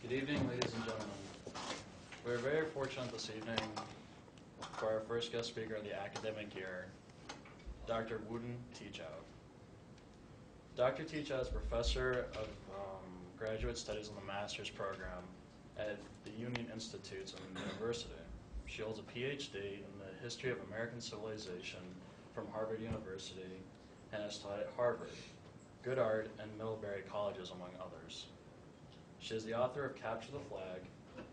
Good evening, ladies and gentlemen. We're very fortunate this evening for our first guest speaker of the academic year, Dr. Woden Teachout. Dr. Teachout is professor of graduate studies in the master's program at the Union Institutes and University. She holds a PhD in the history of American civilization from Harvard University and has taught at Harvard, Goddard, and Middlebury colleges, among others. She is the author of Capture the Flag,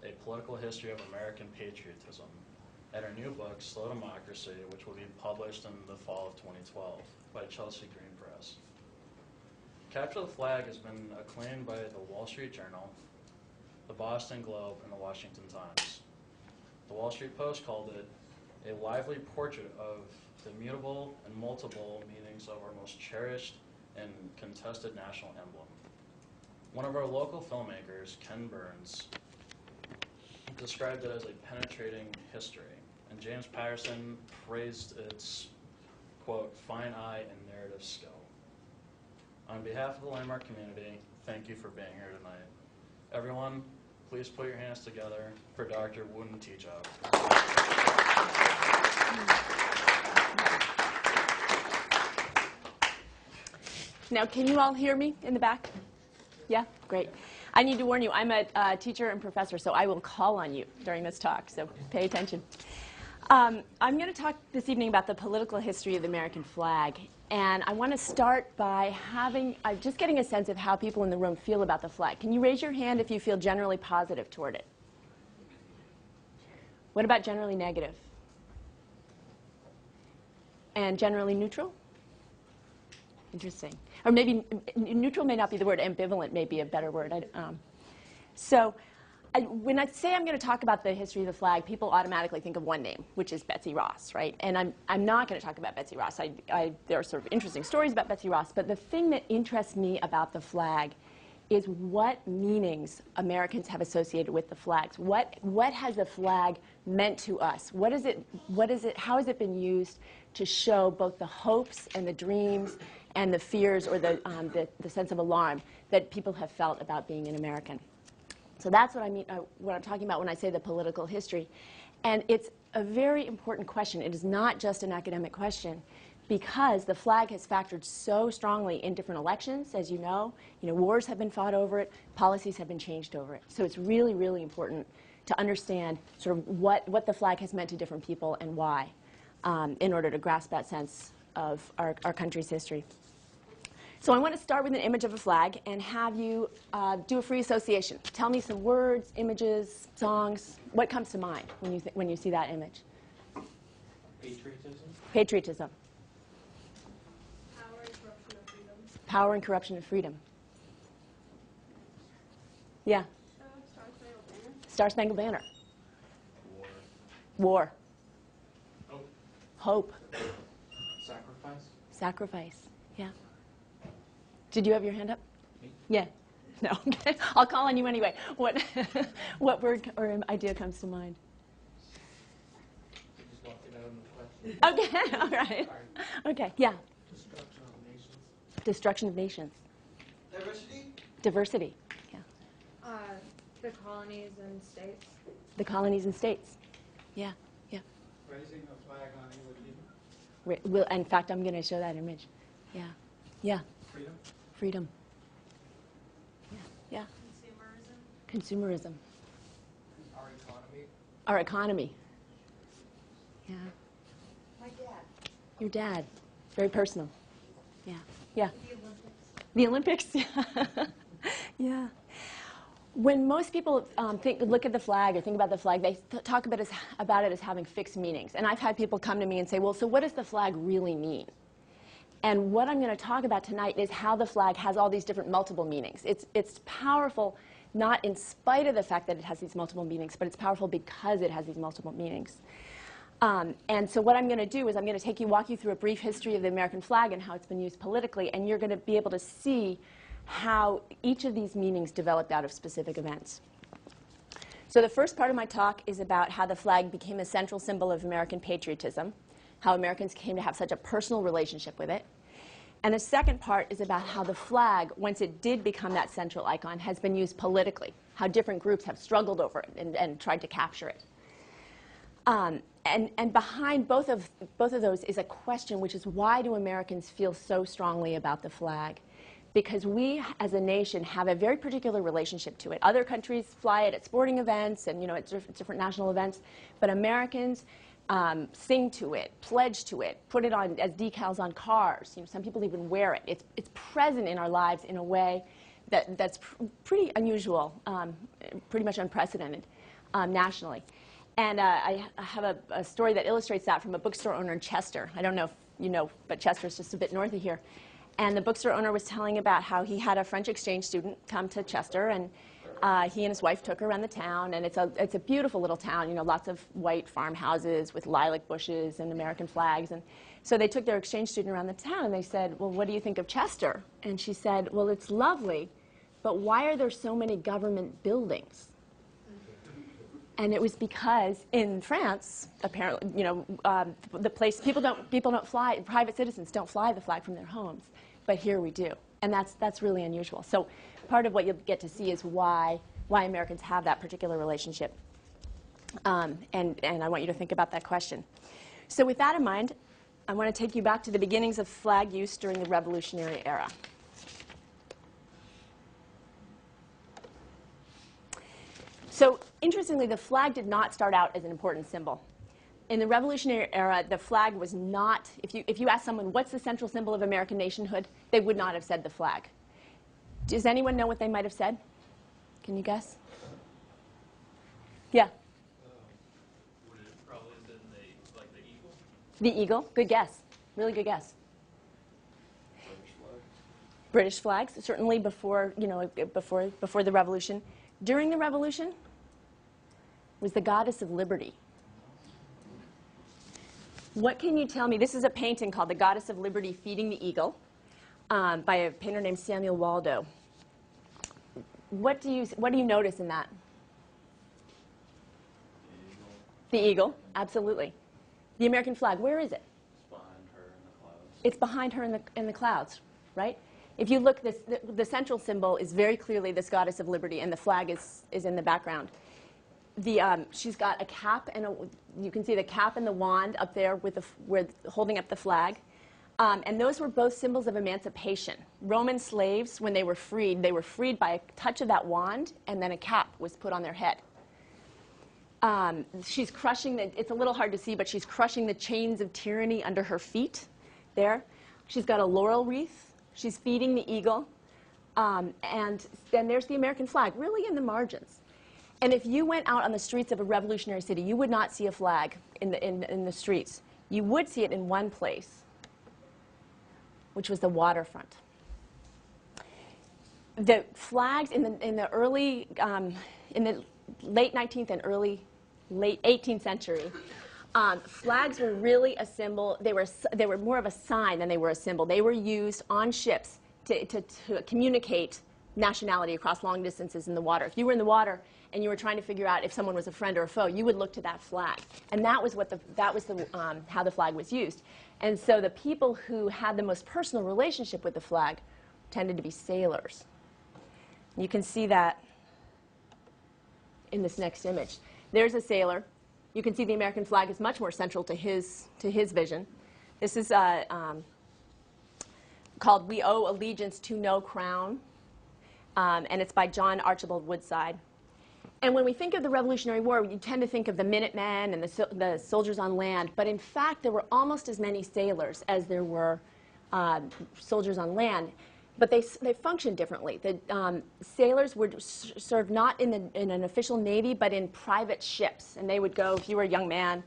A Political History of American Patriotism, and her new book, Slow Democracy, which will be published in the fall of 2012 by Chelsea Green Press. Capture the Flag has been acclaimed by the Wall Street Journal, the Boston Globe, and the Washington Times. The Wall Street Post called it a lively portrait of the mutable and multiple meanings of our most cherished and contested national emblem. One of our local filmmakers, Ken Burns, described it as a penetrating history, and James Patterson praised its, quote, fine eye and narrative skill. On behalf of the Landmark community, thank you for being here tonight. Everyone, please put your hands together for Dr. Woden Teachout. Now, can you all hear me in the back? Yeah? Great. I need to warn you, I'm a teacher and professor, so I will call on you during this talk, so pay attention. I'm going to talk this evening about the political history of the American flag, and I want to start by just getting a sense of how people in the room feel about the flag. Can you raise your hand if you feel generally positive toward it? What about generally negative? And generally neutral? Interesting. Or maybe neutral may not be the word. Ambivalent may be a better word. When I say I'm going to talk about the history of the flag, people automatically think of one name, which is Betsy Ross, right? And I'm not going to talk about Betsy Ross. There are sort of interesting stories about Betsy Ross, but the thing that interests me about the flag is what meanings Americans have associated with the flags. What has the flag meant to us? How has it been used to show both the hopes and the dreams and the fears or the sense of alarm that people have felt about being an American? So that's what I mean, what I'm talking about when I say the political history. And it's a very important question. It is not just an academic question, because the flag has factored so strongly in different elections, as you know. Wars have been fought over it, policies have been changed over it. So it's really, really important to understand sort of what the flag has meant to different people and why, in order to grasp that sense of our country's history. So I want to start with an image of a flag and have you do a free association. Tell me some words, images, songs. What comes to mind when you see that image? Patriotism. Patriotism. Power and corruption of freedom. Power and corruption of freedom. Yeah. Star-Spangled Banner. Star-Spangled Banner. War. War. Hope. Hope. Sacrifice. Sacrifice. Yeah. Did you have your hand up? Me? Yeah. No. Okay. I'll call on you anyway. What word or idea comes to mind? I just walked it out in the question. Okay. All right. Okay. Yeah. Destruction of nations. Destruction of nations. Diversity. Diversity. Yeah. The colonies and states. The colonies and states. Yeah. Yeah. Raising a flag on Iwo Jima. Well, in fact, I'm going to show that image. Yeah. Yeah. Freedom. Freedom. Yeah. Yeah. Consumerism. Consumerism. Our economy. Our economy. Yeah. My dad. Your dad. Very personal. Yeah. Yeah. The Olympics. The Olympics. Yeah. Yeah. When most people look at the flag or think about the flag, they talk about it as having fixed meanings. And I've had people come to me and say, well, so what does the flag really mean? And what I'm going to talk about tonight is how the flag has all these different multiple meanings. It's powerful not in spite of the fact that it has these multiple meanings, but it's powerful because it has these multiple meanings. And so what I'm going to do is I'm going to walk you through a brief history of the American flag and how it's been used politically, and you're going to be able to see how each of these meanings developed out of specific events. So the first part of my talk is about how the flag became a central symbol of American patriotism, how Americans came to have such a personal relationship with it. And the second part is about how the flag, once it did become that central icon, has been used politically, how different groups have struggled over it and tried to capture it. And behind both of those is a question, which is why do Americans feel so strongly about the flag? Because we, as a nation, have a very particular relationship to it. Other countries fly it at sporting events and at different national events, but Americans sing to it, pledge to it, put it on as decals on cars. Some people even wear it. It's present in our lives in a way that's pretty unusual, pretty much unprecedented nationally. And I have a story that illustrates that from a bookstore owner in Chester. I don't know if you know, but Chester's just a bit north of here. And the bookstore owner was telling about how he had a French exchange student come to Chester, and he and his wife took her around the town. And it's a beautiful little town, lots of white farmhouses with lilac bushes and American flags. And so they took their exchange student around the town, and they said, well, what do you think of Chester? And she said, well, it's lovely, but why are there so many government buildings? And it was because in France, apparently, the place people don't fly. Private citizens don't fly the flag from their homes, but here we do, and that's really unusual. So, part of what you'll get to see is why Americans have that particular relationship, and I want you to think about that question. So, with that in mind, I want to take you back to the beginnings of flag use during the Revolutionary era. So, interestingly, the flag did not start out as an important symbol. In the Revolutionary era, the flag was not, if you ask someone, what's the central symbol of American nationhood, they would not have said the flag. Does anyone know what they might have said? Can you guess? Yeah? Would it probably have been the eagle? The eagle? Good guess. Really good guess. British flags, certainly before the Revolution. During the Revolution was the goddess of liberty. What can you tell me? This is a painting called The Goddess of Liberty Feeding the Eagle by a painter named Samuel Waldo. What do you notice in that? The eagle, absolutely. The American flag, where is it? It's behind her in the clouds, right? If you look, the central symbol is very clearly this goddess of liberty, and the flag is in the background. She's got a cap, and you can see the cap and the wand up there holding up the flag. And those were both symbols of emancipation. Roman slaves, when they were freed by a touch of that wand, and then a cap was put on their head. She's crushing it's a little hard to see, but she's crushing the chains of tyranny under her feet there. She's got a laurel wreath. She's feeding the eagle. And then there's the American flag, really in the margins. And if you went out on the streets of a revolutionary city, you would not see a flag in the streets. You would see it in one place, which was the waterfront. The flags in the late 19th and late 18th century, flags were really a symbol. They were more of a sign than they were a symbol. They were used on ships to communicate nationality across long distances in the water. If you were in the water and you were trying to figure out if someone was a friend or a foe, you would look to that flag, and that was how the flag was used. And so the people who had the most personal relationship with the flag tended to be sailors. You can see that in this next image. There's a sailor. You can see the American flag is much more central to his vision. This is called "We Owe Allegiance to No Crown," and it's by John Archibald Woodside. And when we think of the Revolutionary War, you tend to think of the Minutemen and the soldiers on land, but in fact, there were almost as many sailors as there were soldiers on land. But they functioned differently. The sailors would serve not in an official navy, but in private ships. And they would go, if you were a young man,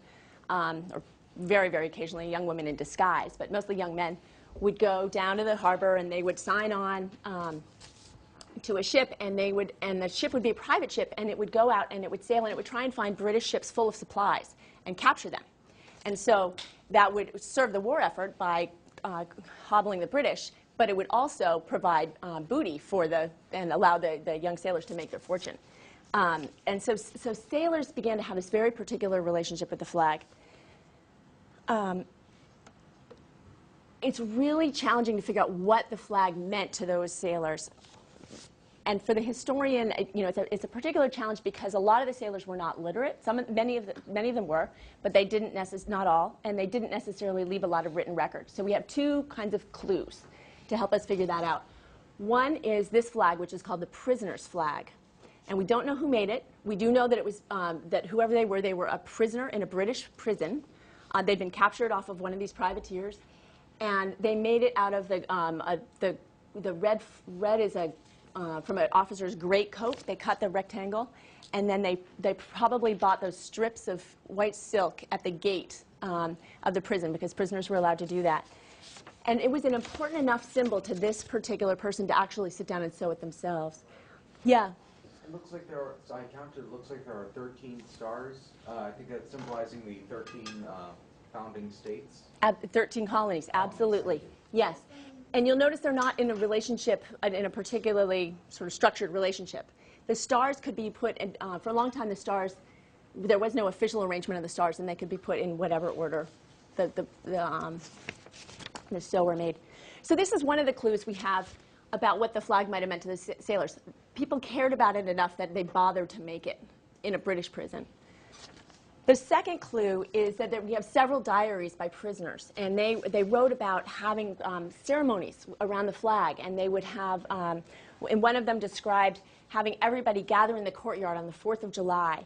or very, very occasionally a young woman in disguise, but mostly young men, would go down to the harbor and they would sign on to a ship, and the ship would be a private ship, and it would go out and it would sail, and it would try and find British ships full of supplies and capture them. And so that would serve the war effort by hobbling the British, but it would also provide booty and allow the young sailors to make their fortune. And so sailors began to have this very particular relationship with the flag. it's really challenging to figure out what the flag meant to those sailors. And for the historian, it's a particular challenge because a lot of the sailors were not literate. Many of them were, but they didn't not all, and they didn't necessarily leave a lot of written records. So we have two kinds of clues to help us figure that out. One is this flag, which is called the prisoner's flag. And we don't know who made it. We do know that it was that whoever they were a prisoner in a British prison. They'd been captured off of one of these privateers, and they made it out of the red is from an officer's greatcoat. They cut the rectangle, and then they probably bought those strips of white silk at the gate of the prison because prisoners were allowed to do that. And it was an important enough symbol to this particular person to actually sit down and sew it themselves. Yeah. It looks like there are, so I counted, it looks like there are 13 stars. I think that's symbolizing the 13 founding states. 13 colonies, absolutely. Yes. And you'll notice they're not in a relationship, in a particularly sort of structured relationship. The stars could be put in, for a long time the stars, there was no official arrangement of the stars, and they could be put in whatever order the sewer made. So this is one of the clues we have about what the flag might have meant to the sailors. People cared about it enough that they bothered to make it in a British prison. The second clue is that we have several diaries by prisoners, and they wrote about having ceremonies around the flag, and they would have, and one of them described having everybody gather in the courtyard on the 4th of July,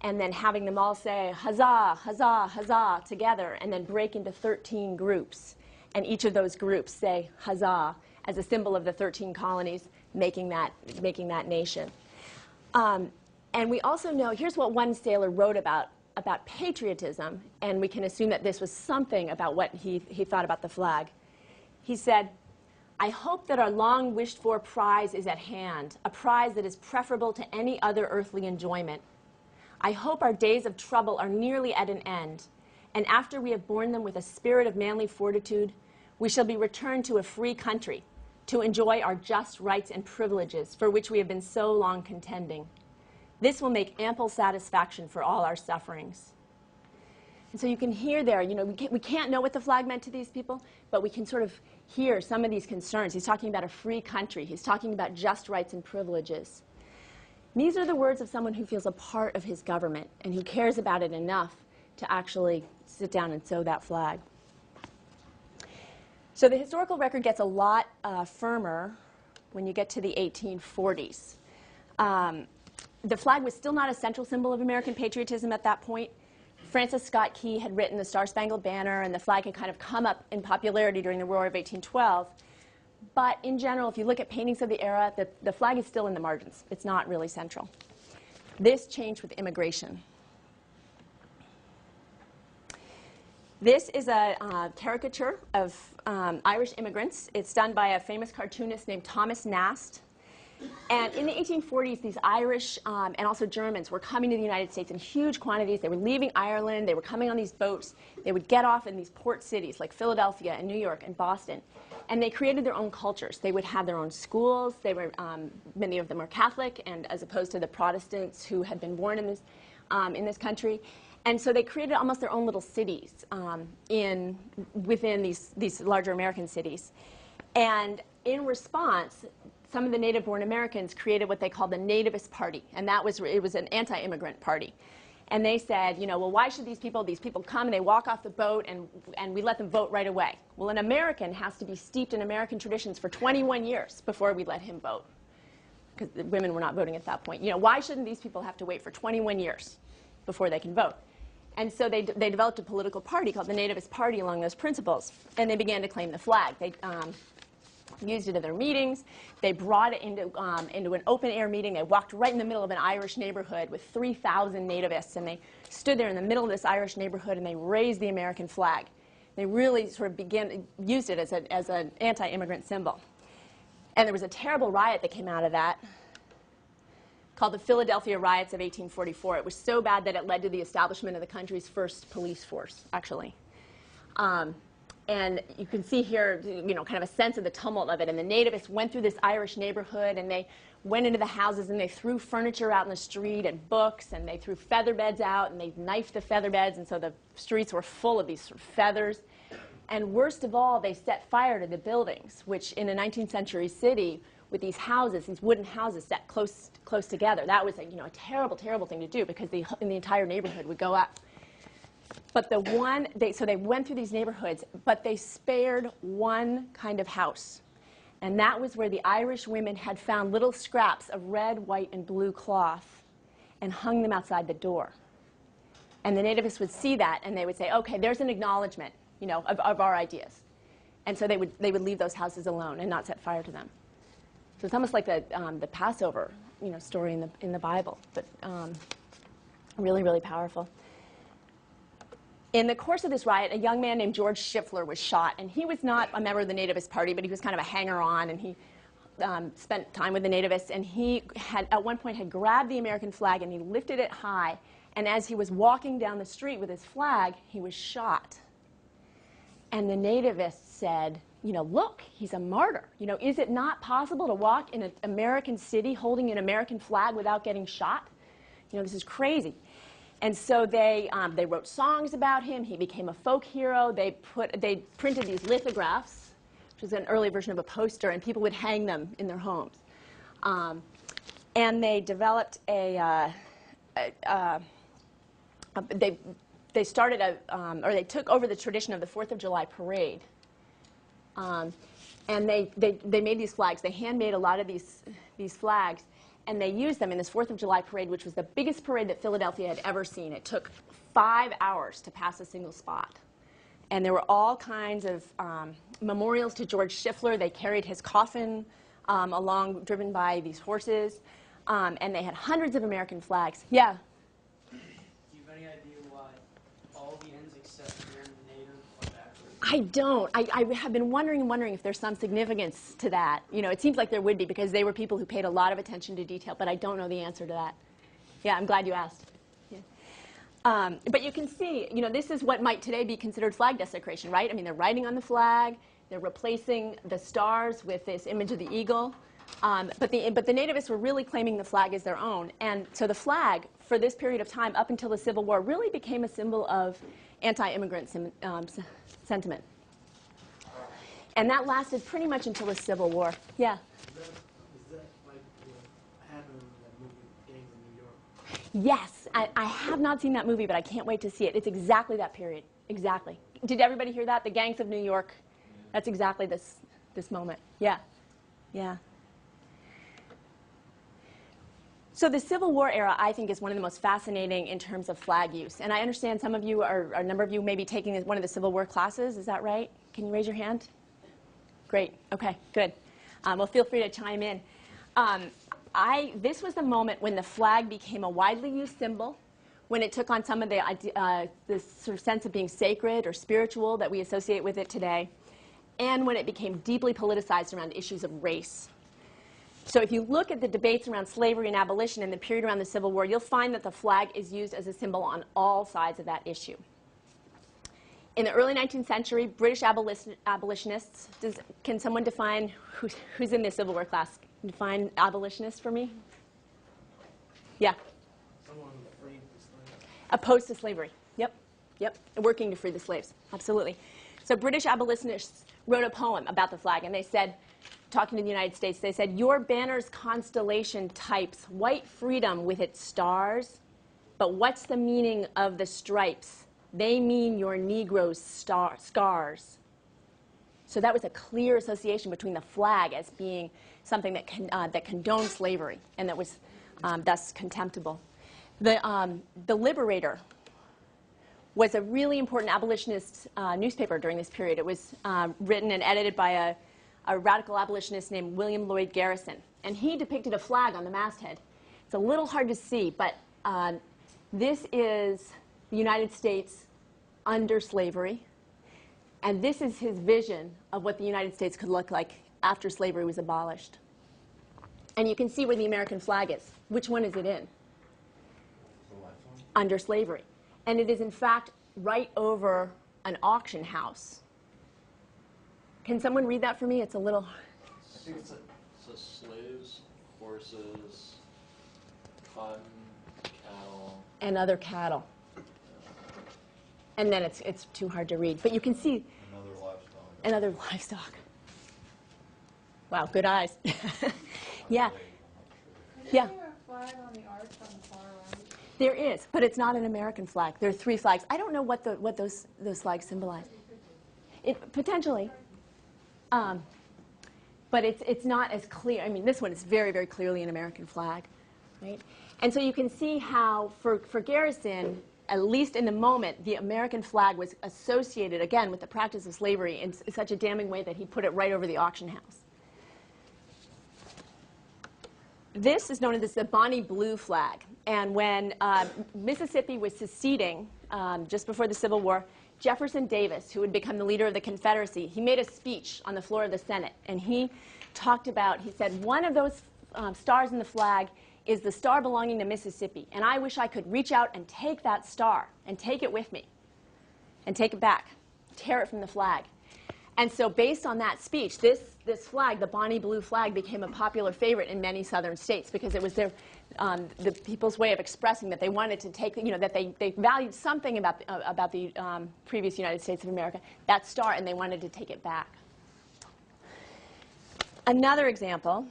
and then having them all say, huzzah, huzzah, huzzah, together, and then break into 13 groups, and each of those groups say huzzah as a symbol of the 13 colonies making that nation. And we also know, here's what one sailor wrote about patriotism, and we can assume that this was something about what he thought about the flag. He said, "I hope that our long wished-for prize is at hand, a prize that is preferable to any other earthly enjoyment. I hope our days of trouble are nearly at an end, and after we have borne them with a spirit of manly fortitude, we shall be returned to a free country, to enjoy our just rights and privileges for which we have been so long contending. This will make ample satisfaction for all our sufferings." And so you can hear there, we can't know what the flag meant to these people, but we can sort of hear some of these concerns. He's talking about a free country. He's talking about just rights and privileges. These are the words of someone who feels a part of his government and who cares about it enough to actually sit down and sew that flag. So the historical record gets a lot firmer when you get to the 1840s. The flag was still not a central symbol of American patriotism at that point. Francis Scott Key had written the Star-Spangled Banner, and the flag had kind of come up in popularity during the War of 1812. But in general, if you look at paintings of the era, the flag is still in the margins. It's not really central. This changed with immigration. This is a caricature of Irish immigrants. It's done by a famous cartoonist named Thomas Nast. And in the 1840s, these Irish and also Germans were coming to the United States in huge quantities. They were leaving Ireland. They were coming on these boats. They would get off in these port cities like Philadelphia and New York and Boston. And they created their own cultures. They would have their own schools. They were, many of them were Catholic, and as opposed to the Protestants who had been born in this country. And so they created almost their own little cities within these larger American cities. And in response, some of the native-born Americans created what they called the Nativist Party, and it was an anti-immigrant party. And they said, well, why should these people come and they walk off the boat and we let them vote right away? Well, an American has to be steeped in American traditions for 21 years before we let him vote, because the women were not voting at that point. Why shouldn't these people have to wait for 21 years before they can vote? And so they developed a political party called the Nativist Party along those principles, and they began to claim the flag. They used it in their meetings. They brought it into an open-air meeting. They walked right in the middle of an Irish neighborhood with 3,000 nativists, and they stood there in the middle of this Irish neighborhood, and they raised the American flag. They really sort of used it as an anti-immigrant symbol. And there was a terrible riot that came out of that called the Philadelphia Riots of 1844. It was so bad that it led to the establishment of the country's first police force, actually. And you can see here, kind of a sense of the tumult of it. And the nativists went through this Irish neighborhood, and they went into the houses, and they threw furniture out in the street and books, and they threw feather beds out, and they knifed the feather beds, and so the streets were full of these sort of feathers. And worst of all, they set fire to the buildings, which in a 19th century city with these houses, these wooden houses set close together, that was a terrible, terrible thing to do because the entire neighborhood would go up. But so they went through these neighborhoods, but they spared one kind of house. And that was where the Irish women had found little scraps of red, white, and blue cloth and hung them outside the door. And the nativists would see that, and they would say, okay, there's an acknowledgement, of our ideas. And so they would leave those houses alone and not set fire to them. So it's almost like the Passover, story in the Bible, but really, really powerful. In the course of this riot, a young man named Georg Schaeffler was shot, and he was not a member of the Nativist Party, but he was kind of a hanger-on, and he spent time with the Nativists, and he had, at one point, had grabbed the American flag, and he lifted it high, and as he was walking down the street with his flag, he was shot. And the Nativists said, look, he's a martyr. Is it not possible to walk in an American city holding an American flag without getting shot? This is crazy. And so they wrote songs about him. He became a folk hero. They printed these lithographs, which was an early version of a poster, and people would hang them in their homes. And they developed they started or they took over the tradition of the 4th of July parade. And they made these flags. They handmade a lot of these flags. And they used them in this 4th of July parade, which was the biggest parade that Philadelphia had ever seen. It took 5 hours to pass a single spot. And there were all kinds of memorials to Georg Schaeffler. They carried his coffin along, driven by these horses. And they had hundreds of American flags. Yeah? Do you have any idea why all the ends except here in the native are backwards? I don't. I have been wondering if there's some significance to that. It seems like there would be because they were people who paid a lot of attention to detail, but I don't know the answer to that. Yeah, I'm glad you asked. Yeah. But you can see, this is what might today be considered flag desecration, right? I mean, they're writing on the flag. They're replacing the stars with this image of the eagle. But the nativists were really claiming the flag as their own. And so the flag, for this period of time, up until the Civil War, really became a symbol of anti-immigrant sentiment. And that lasted pretty much until the Civil War. Yeah? Is that like what happened in that movie, Gangs of New York? Yes. I have not seen that movie, but I can't wait to see it. It's exactly that period. Exactly. Did everybody hear that? The Gangs of New York. That's exactly this moment. Yeah. Yeah. So the Civil War era, I think, is one of the most fascinating in terms of flag use. And I understand some of you, or a number of you, may be taking one of the Civil War classes. Is that right? Can you raise your hand? Great. OK, good. Well, feel free to chime in. This was the moment when the flag became a widely used symbol, when it took on some of the sort of sense of being sacred or spiritual that we associate with it today, and when it became deeply politicized around issues of race. So if you look at the debates around slavery and abolition in the period around the Civil War, you'll find that the flag is used as a symbol on all sides of that issue. In the early 19th century, British abolitionists, can someone define, who's in the Civil War class, define abolitionists for me? Yeah? Someone who freed the slaves. Opposed to slavery. Yep. Yep. Working to free the slaves. Absolutely. So British abolitionists wrote a poem about the flag, and they said, talking to the United States, they said, your banner's constellation types white freedom with its stars, but what's the meaning of the stripes? They mean your Negro's scars. So that was a clear association between the flag as being something that condoned slavery and that was thus contemptible. The Liberator was a really important abolitionist newspaper during this period. It was written and edited by a radical abolitionist named William Lloyd Garrison. And he depicted a flag on the masthead. It's a little hard to see, but this is the United States under slavery. And this is his vision of what the United States could look like after slavery was abolished. And you can see where the American flag is. Which one is it in? Under slavery. And it is, in fact, right over an auction house. Can someone read that for me? It's a little... I think it's slaves, horses, cotton, cattle. And other cattle. And then it's too hard to read. But you can see... Another and other livestock. Wow, good eyes. Yeah. Yeah. Isn't there a flag on the arch on the far right? There is, but it's not an American flag. There are 3 flags. I don't know what those flags symbolize. Potentially. But it's not as clear. I mean, this one is very, very clearly an American flag, right? And so you can see how, for Garrison, at least in the moment, the American flag was associated, again, with the practice of slavery in such a damning way that he put it right over the auction house. This is known as the Bonnie Blue flag. And when Mississippi was seceding just before the Civil War, Jefferson Davis, who would become the leader of the Confederacy, he made a speech on the floor of the Senate. And he talked about, he said, one of those stars in the flag is the star belonging to Mississippi. And I wish I could reach out and take that star and take it with me and take it back, tear it from the flag. And so based on that speech, this flag, the Bonnie Blue flag, became a popular favorite in many southern states because it was the people's way of expressing that they wanted to take, that they valued something about the previous United States of America, that star, and they wanted to take it back. Another example,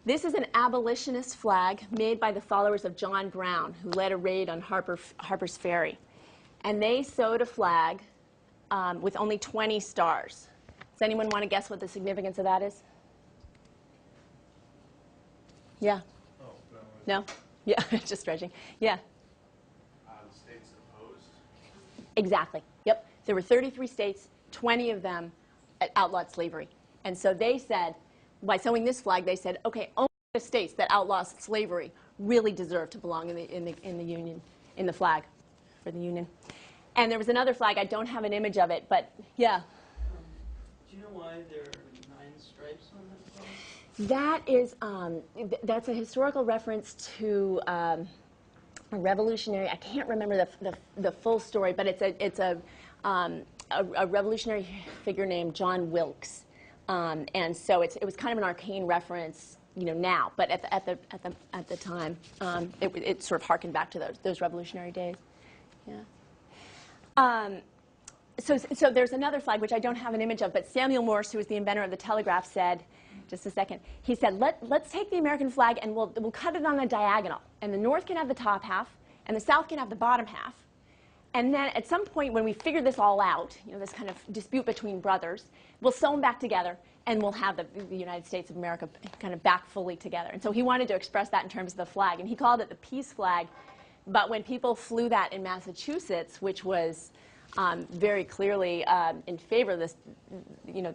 this is an abolitionist flag made by the followers of John Brown, who led a raid on Harper's Ferry. And they sewed a flag with only 20 stars. Does anyone want to guess what the significance of that is? Yeah. Oh, No? Yeah, just stretching. Yeah. the states opposed. Exactly. Yep. There were 33 states, 20 of them outlawed slavery. And so they said, by sewing this flag, they said, okay, only the states that outlaw slavery really deserve to belong in the Union, in the flag for the Union. And there was another flag. I don't have an image of it, but yeah. Do you know why there are 9 stripes on that flag? That is, that's a historical reference to a revolutionary. I can't remember the full story, but it's a revolutionary figure named John Wilkes, and so it was kind of an arcane reference, now, but at the time, it sort of harkened back to those revolutionary days. Yeah. So there's another flag, which I don't have an image of, but Samuel Morse, who was the inventor of the telegraph, said, just a second, he said, let's take the American flag and we'll cut it on a diagonal. And the North can have the top half, and the South can have the bottom half. And then at some point when we figure this all out, this kind of dispute between brothers, we'll sew them back together, and we'll have the United States of America kind of back fully together. And so he wanted to express that in terms of the flag. And he called it the peace flag. But when people flew that in Massachusetts, which was very clearly in favor of this,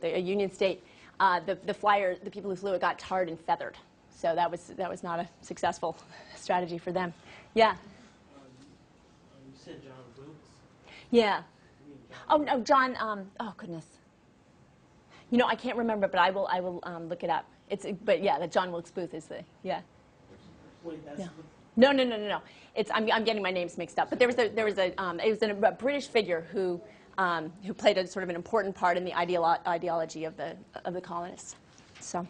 a Union state, the people who flew it got tarred and feathered. So that was not a successful strategy for them. Yeah. You said John Wilkes. Yeah. Oh no, John. Oh goodness. I can't remember, but I will look it up. But yeah, the John Wilkes Booth is the yeah. Wait, that's Yeah. No. I'm getting my names mixed up. But it was a British figure who played a sort of an important part in the ideology of the colonists. So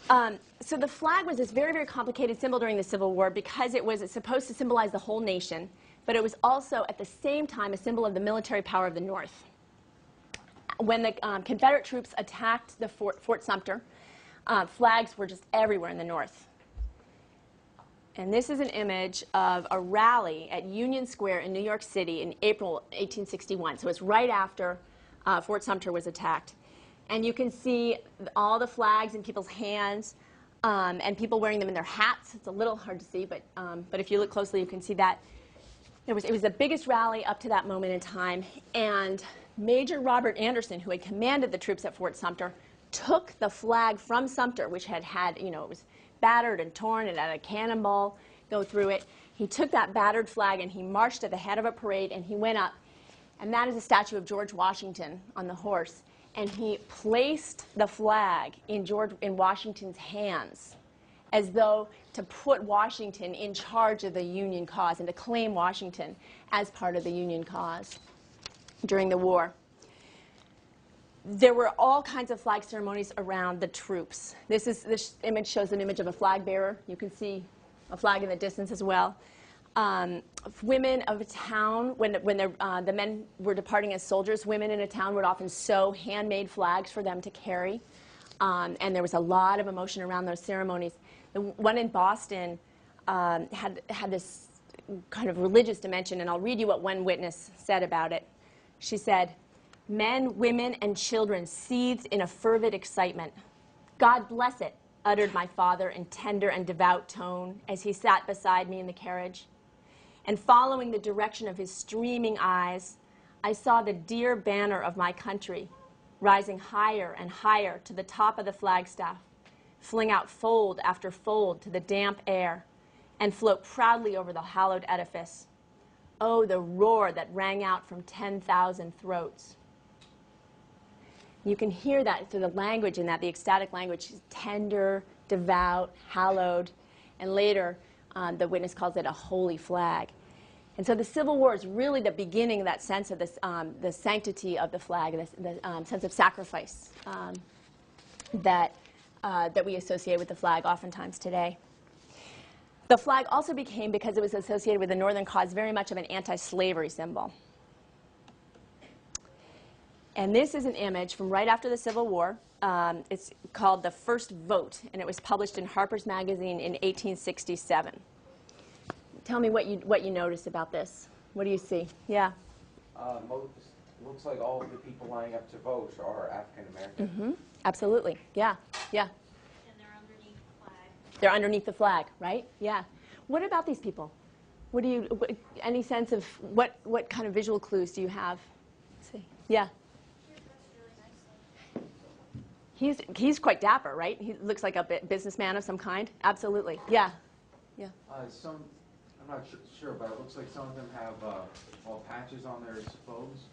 the flag was this very, very complicated symbol during the Civil War because it was supposed to symbolize the whole nation, but it was also at the same time a symbol of the military power of the North. When the Confederate troops attacked the Fort Sumter, flags were just everywhere in the North. And this is an image of a rally at Union Square in New York City in April 1861. So it's right after Fort Sumter was attacked. And you can see all the flags in people's hands and people wearing them in their hats. It's a little hard to see, but if you look closely, you can see that. It was the biggest rally up to that moment in time. And Major Robert Anderson, who had commanded the troops at Fort Sumter, took the flag from Sumter, which had, it was battered and torn and had a cannonball go through it. He took that battered flag and he marched at the head of a parade and he went up. And that is a statue of George Washington on the horse. And he placed the flag in Washington's hands as though to put Washington in charge of the Union cause and to claim Washington as part of the Union cause during the war. There were all kinds of flag ceremonies around the troops. This image shows an image of a flag bearer. You can see a flag in the distance as well. women of a town, when the men were departing as soldiers, women in a town would often sew handmade flags for them to carry. And there was a lot of emotion around those ceremonies. The one in Boston had this kind of religious dimension, and I'll read you what one witness said about it. She said, "Men, women, and children seethed in a fervid excitement. 'God bless it,' uttered my father in tender and devout tone as he sat beside me in the carriage. And following the direction of his streaming eyes, I saw the dear banner of my country rising higher and higher to the top of the flagstaff, fling out fold after fold to the damp air, and float proudly over the hallowed edifice. Oh, the roar that rang out from 10,000 throats." You can hear that through the language in that, the ecstatic language, tender, devout, hallowed, and later the witness calls it a holy flag. And so the Civil War is really the beginning of that sense of this, the sanctity of the flag, the sense of sacrifice that we associate with the flag oftentimes today. The flag also became, because it was associated with the Northern cause, very much of an anti-slavery symbol. And this is an image from right after the Civil War. It's called The First Vote, and it was published in Harper's Magazine in 1867. Tell me what you noticed about this. What do you see? Yeah. Looks like all of the people lining up to vote are African American. Mm-hmm. Absolutely. Yeah. Yeah. And they're underneath the flag. They're underneath the flag, right? Yeah. What about these people? Any sense of what kind of visual clues do you have? Let's see. Yeah. He's quite dapper, right? He looks like a businessman of some kind. Absolutely. Yeah. Yeah. I'm not sure, but it looks like some of them have patches on their clothes.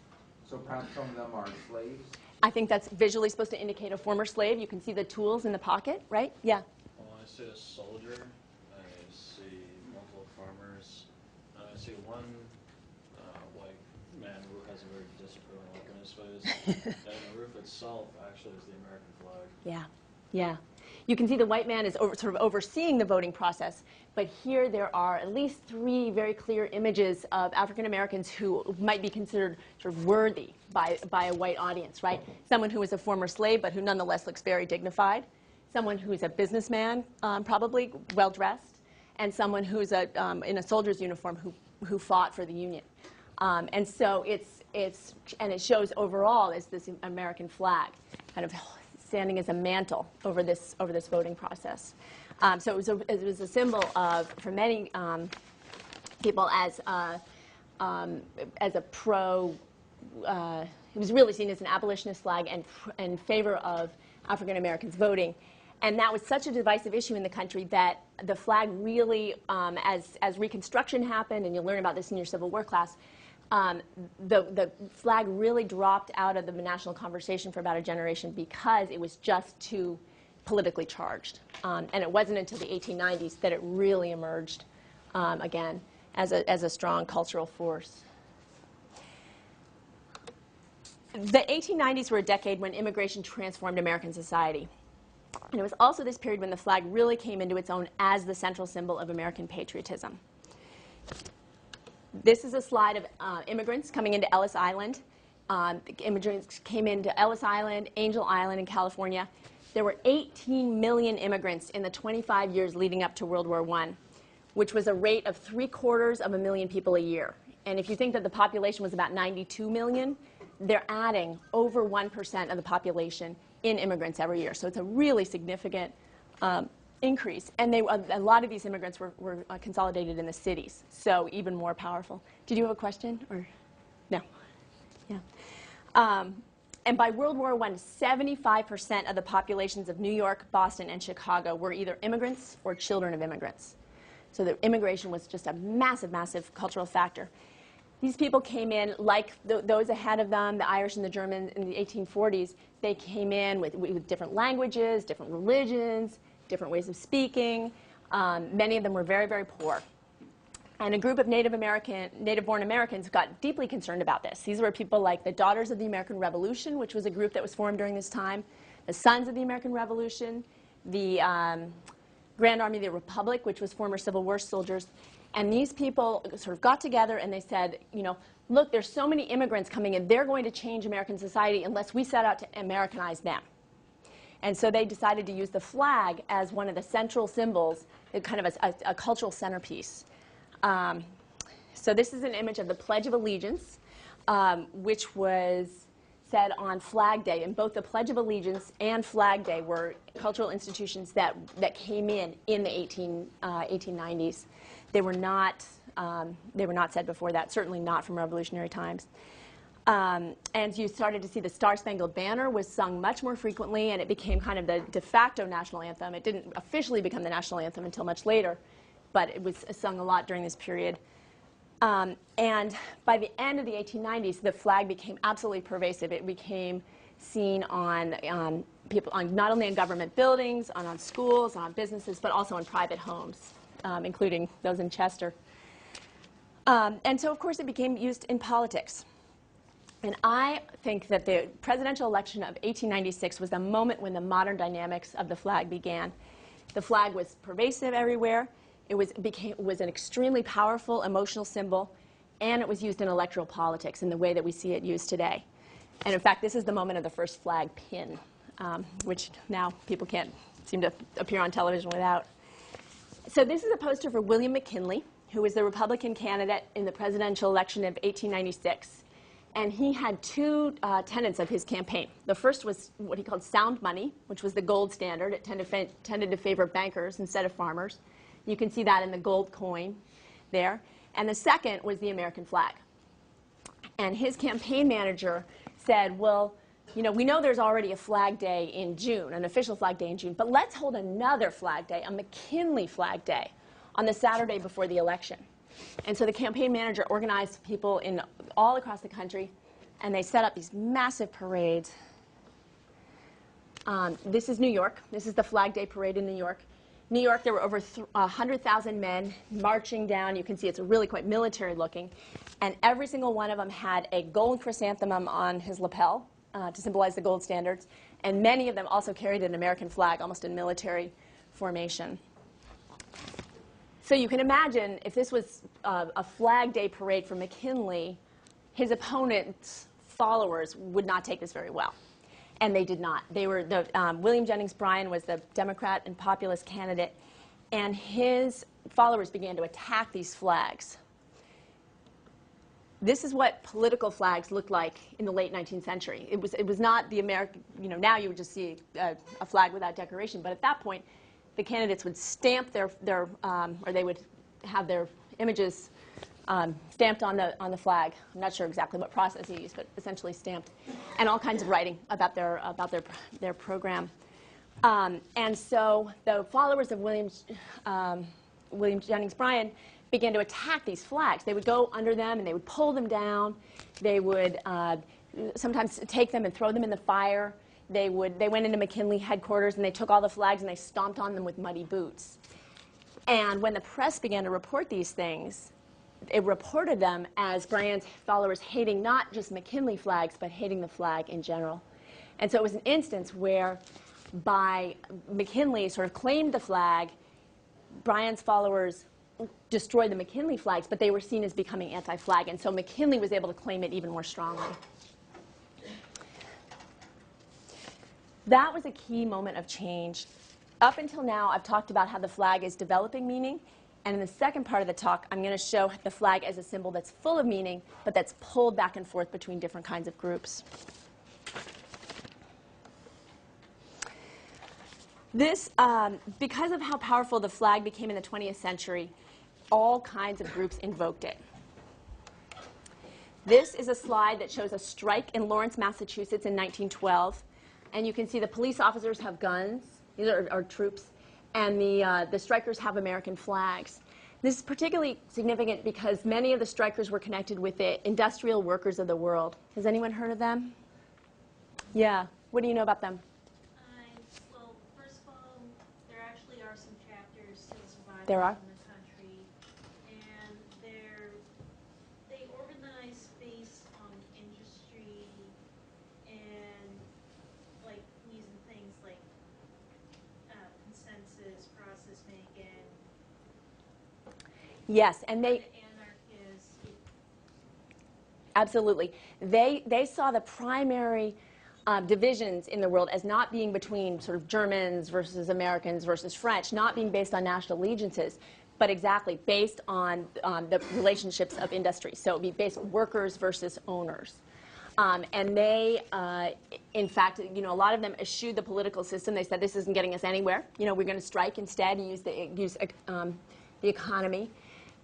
So perhaps some of them are slaves. I think that's visually supposed to indicate a former slave. You can see the tools in the pocket, right? Yeah. Well, I see a soldier. I see multiple farmers. I see one white man who has a very disapproving look on his face. And the roof itself actually is the American flag. Yeah. Yeah. You can see the white man is sort of overseeing the voting process, but here there are at least 3 very clear images of African Americans who might be considered sort of worthy by a white audience, right? Someone who is a former slave, but who nonetheless looks very dignified. Someone who is a businessman, probably well-dressed, and someone who's in a soldier's uniform who fought for the Union. And so it shows overall as this American flag, kind of standing as a mantle over this voting process. So it was a symbol of, for many people, as a pro. It was really seen as an abolitionist flag and in favor of African Americans voting. And that was such a divisive issue in the country that the flag really, as Reconstruction happened, and you'll learn about this in your Civil War class, the flag really dropped out of the national conversation for about a generation because it was just too politically charged. And it wasn't until the 1890s that it really emerged again as a strong cultural force. The 1890s were a decade when immigration transformed American society. And it was also this period when the flag really came into its own as the central symbol of American patriotism. This is a slide of immigrants coming into Ellis Island. Immigrants came into Ellis Island, Angel Island in California. There were 18 million immigrants in the 25 years leading up to World War I, which was a rate of 750,000 people a year. And if you think that the population was about 92 million, they're adding over 1% of the population in immigrants every year. So it's a really significant increase. And a lot of these immigrants were consolidated in the cities, so even more powerful. Did you have a question? Or no? Yeah. And by World War I, 75% of the populations of New York, Boston, and Chicago were either immigrants or children of immigrants. So the immigration was just a massive, massive cultural factor. These people came in, like those ahead of them, the Irish and the Germans in the 1840s, they came in with different languages, different religions, different ways of speaking. Many of them were very, very poor. And a group of native-born Americans got deeply concerned about this. These were people like the Daughters of the American Revolution, which was a group that was formed during this time, the Sons of the American Revolution, the Grand Army of the Republic, which was former Civil War soldiers. And these people sort of got together and they said, you know, look, there's so many immigrants coming in, they're going to change American society unless we set out to Americanize them. And so they decided to use the flag as one of the central symbols, kind of a cultural centerpiece. So this is an image of the Pledge of Allegiance, which was said on Flag Day. And both the Pledge of Allegiance and Flag Day were cultural institutions that came in the 1890s. They were not said before that, certainly not from revolutionary times. And you started to see the Star-Spangled Banner was sung much more frequently, and it became kind of the de facto national anthem. It didn't officially become the national anthem until much later, but it was sung a lot during this period. And by the end of the 1890s, the flag became absolutely pervasive. It became seen on people, not only in government buildings, on schools, on businesses, but also in private homes, including those in Chester. And so, of course, it became used in politics. And I think that the presidential election of 1896 was the moment when the modern dynamics of the flag began. The flag was pervasive everywhere. It was an extremely powerful emotional symbol, and it was used in electoral politics in the way that we see it used today. And in fact, this is the moment of the first flag pin, which now people can't seem to appear on television without. So this is a poster for William McKinley, who was the Republican candidate in the presidential election of 1896. And he had two tenets of his campaign. The first was what he called sound money, which was the gold standard. It tended to favor bankers instead of farmers. You can see that in the gold coin there. And the second was the American flag. And his campaign manager said, well, you know, we know there's already a flag day in June, an official flag day in June, but let's hold another flag day, a McKinley flag day, on the Saturday before the election. And so the campaign manager organized people all across the country, and they set up these massive parades. This is New York. This is the Flag Day Parade in New York. New York, there were over 100,000 men marching down. You can see it's really quite military looking. And every single one of them had a gold chrysanthemum on his lapel to symbolize the gold standards. And many of them also carried an American flag, almost in military formation. So you can imagine if this was a Flag Day parade for McKinley, his opponent's followers would not take this very well. And they did not. They were William Jennings Bryan was the Democrat and populist candidate, and his followers began to attack these flags. This is what political flags looked like in the late 19th century. It was not the American, you know, now you would just see a flag without decoration, but at that point, the candidates would stamp or they would have their images stamped on the flag. I'm not sure exactly what process he used, but essentially stamped, and all kinds of writing about their program. And so the followers of William Jennings Bryan began to attack these flags. They would go under them and they would pull them down. They would sometimes take them and throw them in the fire. They went into McKinley headquarters and they took all the flags and they stomped on them with muddy boots. And when the press began to report these things, it reported them as Bryan's followers hating not just McKinley flags, but hating the flag in general. And so it was an instance where by McKinley sort of claimed the flag, Bryan's followers destroyed the McKinley flags, but they were seen as becoming anti-flag. And so McKinley was able to claim it even more strongly. That was a key moment of change. Up until now, I've talked about how the flag is developing meaning. And in the second part of the talk, I'm going to show the flag as a symbol that's full of meaning, but that's pulled back and forth between different kinds of groups. This, because of how powerful the flag became in the 20th century, all kinds of groups invoked it. This is a slide that shows a strike in Lawrence, Massachusetts in 1912. And you can see the police officers have guns. These are troops. And the strikers have American flags. This is particularly significant because many of the strikers were connected with the industrial workers of the world. Has anyone heard of them? Yeah. What do you know about them? Well, first of all, there actually are some chapters still surviving There are? in the country, and they organize based on industry and like using things like consensus, process Yes, and they, Anarchists. absolutely. They saw the primary divisions in the world as not being between sort of Germans versus Americans versus French, not being based on national allegiances, but exactly based on the relationships of industry. So it would be based on workers versus owners. And they, in fact, a lot of them eschewed the political system. They said, this isn't getting us anywhere. We're going to strike instead, use the economy.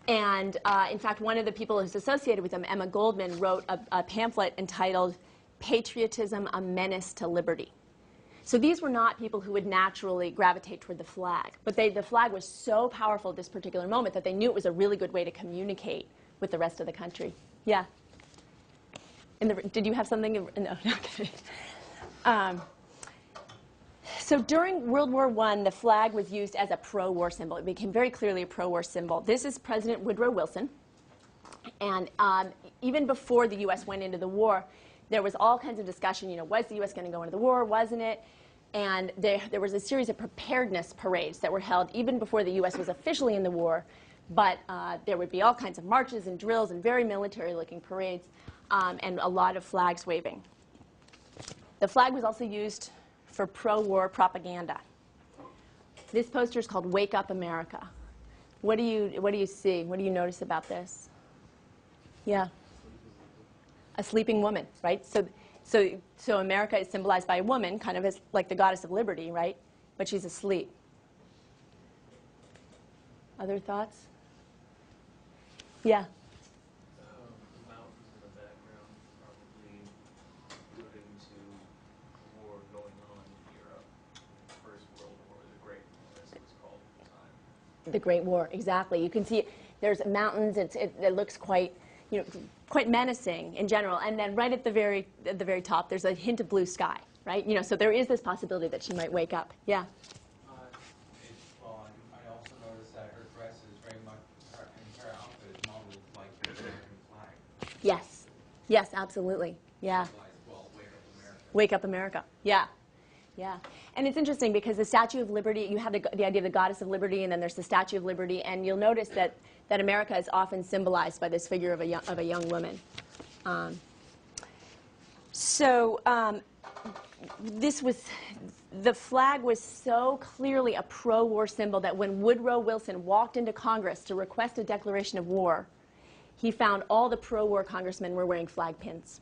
And in fact, one of the people who's associated with them, Emma Goldman, wrote a pamphlet entitled Patriotism, a Menace to Liberty. So these were not people who would naturally gravitate toward the flag. But the flag was so powerful at this particular moment that they knew it was a really good way to communicate with the rest of the country. Yeah? Did you have something? No, okay. So during World War I, the flag was used as a pro-war symbol. It became very clearly a pro-war symbol. This is President Woodrow Wilson. And even before the U.S. went into the war, there was all kinds of discussion, was the U.S. going to go into the war, wasn't it? And there was a series of preparedness parades that were held even before the U.S. was officially in the war. But there would be all kinds of marches and drills and very military-looking parades and a lot of flags waving. The flag was also used for pro-war propaganda. This poster is called Wake Up America. What do you see? What do you notice about this? Yeah. A sleeping woman, right? So America is symbolized by a woman, kind of as like the goddess of liberty, right? But she's asleep. Other thoughts? Yeah. The mountains in the background probably alluding to the war going on in Europe, First World War, the Great War, as it was called at the time. The Great War, exactly. You can see there's mountains. It looks quite, quite menacing in general. And then right at the very top, there's a hint of blue sky, right? So there is this possibility that she might wake up. Yeah. I also noticed that her dress is very much, her entire outfit is modeled like the American flag. Yes. Yes, absolutely. Yeah. Well, Wake Up America. Wake Up America. Yeah. Yeah. And it's interesting because the Statue of Liberty, you have the idea of the goddess of liberty, and then there's the Statue of Liberty, and you'll notice that America is often symbolized by this figure of a young woman. The flag was so clearly a pro-war symbol that when Woodrow Wilson walked into Congress to request a declaration of war, he found all the pro-war congressmen were wearing flag pins.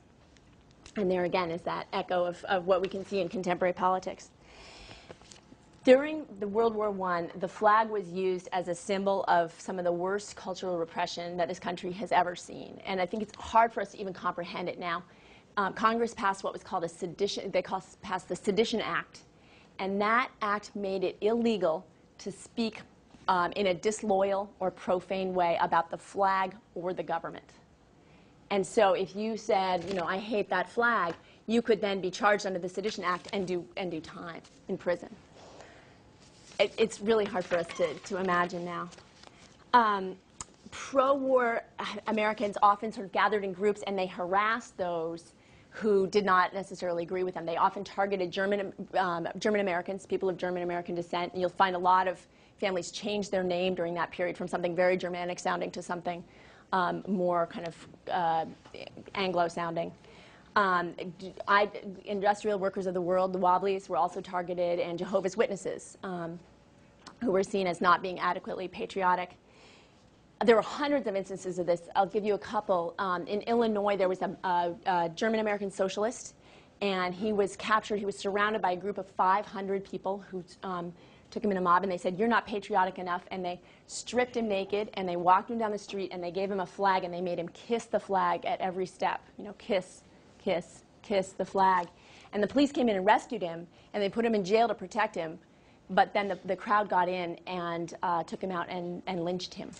And there again is that echo of what we can see in contemporary politics. During the World War I, the flag was used as a symbol of some of the worst cultural repression that this country has ever seen. And I think it's hard for us to even comprehend it now. Congress passed what was called a sedition, passed the Sedition Act. And that act made it illegal to speak in a disloyal or profane way about the flag or the government. And so if you said, I hate that flag, you could then be charged under the Sedition Act and do time in prison. It's really hard for us to imagine now. Pro-war Americans often sort of gathered in groups, and they harassed those who did not necessarily agree with them. They often targeted German Americans, people of German American descent, and you'll find a lot of families change their name during that period from something very Germanic sounding to something more kind of Anglo-sounding. Industrial workers of the world, the Wobblies, were also targeted, and Jehovah's Witnesses, who were seen as not being adequately patriotic. There were hundreds of instances of this. I'll give you a couple. In Illinois, there was a German-American socialist, and he was captured. He was surrounded by a group of 500 people who took him in a mob, and they said, "You're not patriotic enough," and they stripped him naked, and they walked him down the street, and they gave him a flag, and they made him kiss the flag at every step. Kiss, kiss, kiss the flag. And the police came in and rescued him, and they put him in jail to protect him, but then the crowd got in and took him out and lynched him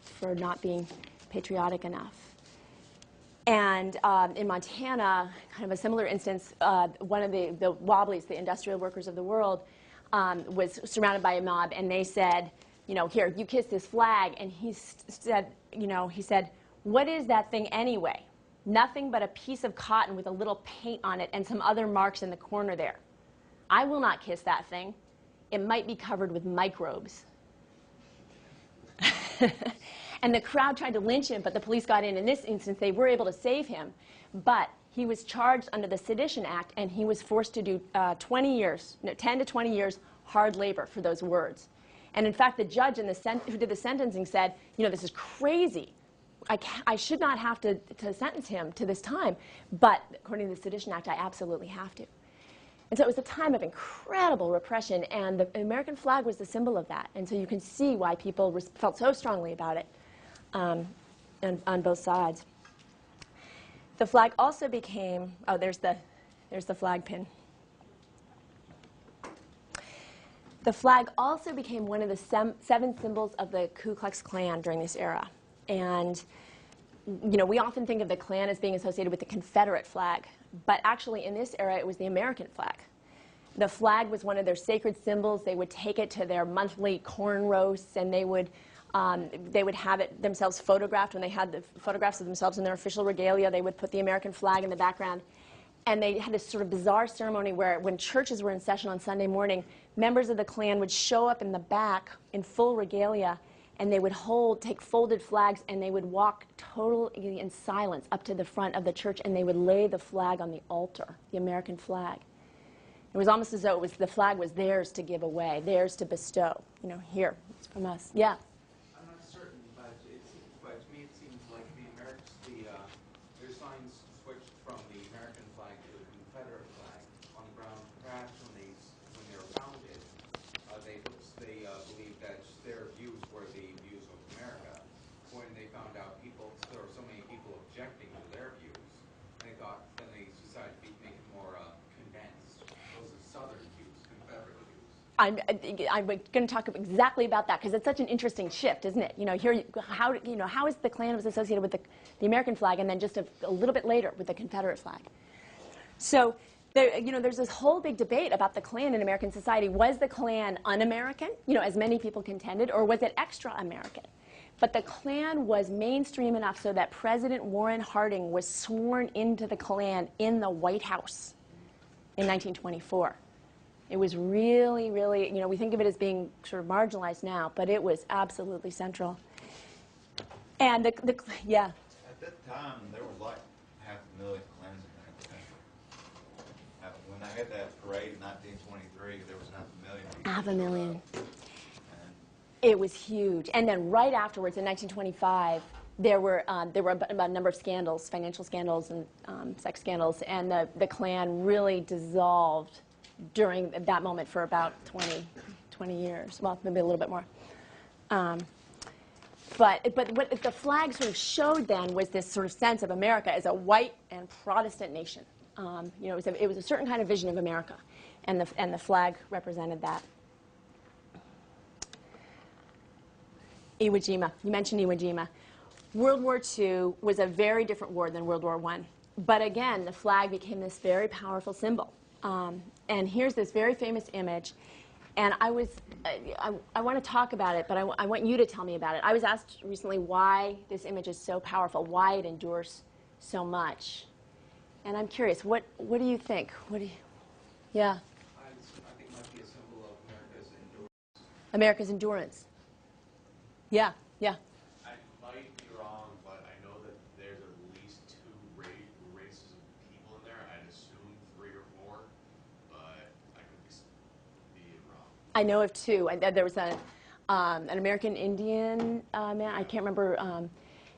for not being patriotic enough. And in Montana, kind of a similar instance, one of the Wobblies, the industrial workers of the world, was surrounded by a mob, and they said, "Here, you kiss this flag." And he said, "What is that thing anyway? Nothing but a piece of cotton with a little paint on it and some other marks in the corner there. I will not kiss that thing. It might be covered with microbes." And the crowd tried to lynch him, but the police got in. In this instance, they were able to save him. But he was charged under the Sedition Act, and he was forced to do 10 to 20 years hard labor for those words. And in fact, the judge who did the sentencing said, you know, this is crazy. I should not have to sentence him to this time, but according to the Sedition Act, I absolutely have to. And so it was a time of incredible repression, and the American flag was the symbol of that. And so you can see why people felt so strongly about it on both sides. The flag also became, oh, there's the flag pin. The flag also became one of the 7 symbols of the Ku Klux Klan during this era. And you know, we often think of the Klan as being associated with the Confederate flag, but actually in this era it was the American flag. The flag was one of their sacred symbols. They would take it to their monthly corn roasts, and they would have it themselves photographed. When they had the photographs of themselves in their official regalia, they would put the American flag in the background. And they had this sort of bizarre ceremony where when churches were in session on Sunday morning, members of the Klan would show up in the back in full regalia, and they would take folded flags, and they would walk totally in silence up to the front of the church, and they would lay the flag on the altar, the American flag. It was almost as though the flag was theirs to give away, theirs to bestow. You know, here, it's from us. Yeah? I'm not certain, but to me it seems like their signs switched from the American flag to the Confederate flag on the ground. Perhaps when they were founded, they believed that their views were the views of America. When they found out there were so many people objecting to their views, they decided to make it more condensed. Those are Southern views, Confederate views. I'm going to talk exactly about that because it's such an interesting shift, isn't it? You know, how is the Klan was associated with the American flag, and then just a little bit later with the Confederate flag. So there's this whole big debate about the Klan in American society. Was the Klan un-American, as many people contended, or was it extra-American? But the Klan was mainstream enough so that President Warren Harding was sworn into the Klan in the White House in 1924. It was really, really, we think of it as being sort of marginalized now, but it was absolutely central. And yeah. At that time, there was like 500,000 Klansmen in the country. When they had that parade in 1923, there was 500,000. 500,000. It was huge. And then right afterwards, in 1925, there were a number of scandals, financial scandals and sex scandals, and the Klan really dissolved during that moment for about 20 years. Well, maybe a little bit more. But what the flag sort of showed then was this sort of sense of America as a white and Protestant nation. It was a certain kind of vision of America, and the flag represented that. Iwo Jima. You mentioned Iwo Jima. World War II was a very different war than World War I. But again, the flag became this very powerful symbol. And here's this very famous image. And I want to talk about it, but I want you to tell me about it. I was asked recently why this image is so powerful, why it endures so much. And I'm curious, what do you think? Yeah? I think it might be a symbol of America's endurance. America's endurance. Yeah, yeah. I might be wrong, but I know that there's at least 2 races of people in there. I'd assume 3 or 4, but I could be wrong. I know of 2. There was an American Indian man, I can't remember,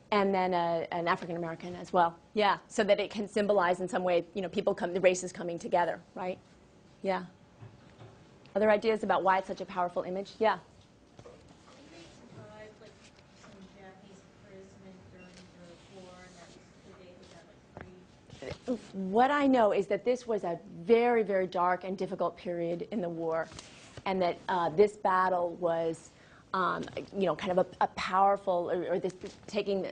and then an African American as well. Yeah, so that it can symbolize in some way, the races coming together, right? Yeah. Other ideas about why it's such a powerful image? Yeah. What I know is that this was a very, very dark and difficult period in the war, and that this battle was, kind of a powerful, or this taking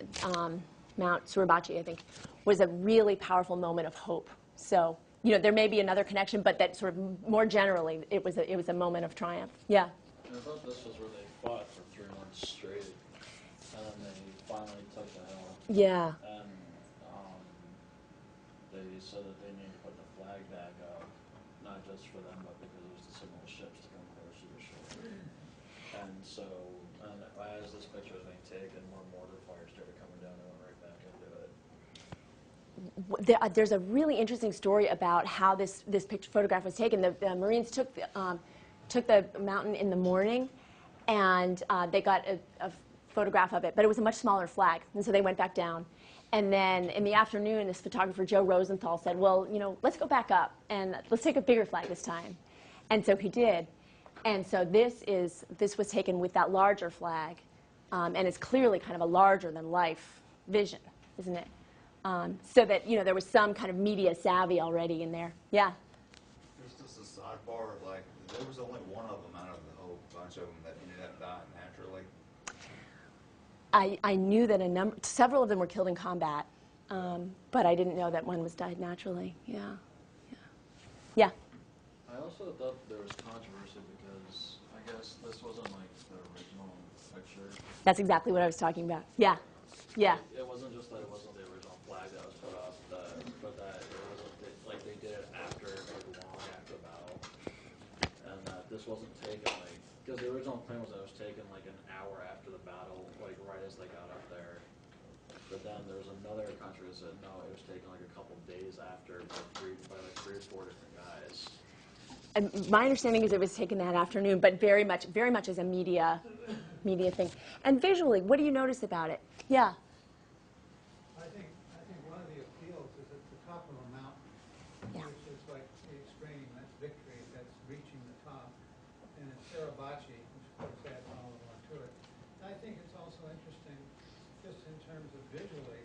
Mount Suribachi, I think, was a really powerful moment of hope. So, there may be another connection, but that sort of more generally, it was a moment of triumph. Yeah. I thought this was where they fought for 3 months straight, and then they finally took the hill. Yeah. And they said that they needed to put the flag back up, not just for them, but because it was the signal ships to come closer to shore. And so, and as this picture was being taken, more mortar fire started coming down and went right back into it. There's a really interesting story about how this photograph was taken. The Marines took the mountain in the morning, and they got a photograph of it, but it was a much smaller flag, and so they went back down. And then in the afternoon, this photographer, Joe Rosenthal, said, well, let's go back up, and let's take a bigger flag this time. And so he did. And so this was taken with that larger flag, and it's clearly kind of a larger-than-life vision, isn't it? So that, there was some kind of media savvy already in there. Yeah? There's just a sidebar, like, there was only one of them out of the whole bunch of them that ended up dying naturally. I knew that several of them were killed in combat, but I didn't know that one was died naturally. Yeah. I also thought there was controversy because I guess this wasn't like the original picture. That's exactly what I was talking about. Yeah. It wasn't just that it wasn't the original flag that was put up, but that it wasn't like they did it after, like long after the battle, and that this wasn't taken because the original claim was that it was taken like an hour after the battle, like right as they got up there. But then there was another country that said no, it was taken like a couple days after by like 3 or 4 different guys. And my understanding is it was taken that afternoon, but very much as a media thing. And visually, what do you notice about it? Yeah. I think one of the appeals is at the top of a mountain, which is like the extreme. That's victory. That's reaching the top, and it's Sarabachi, which puts that all to it. And I think it's also interesting, just in terms of visually,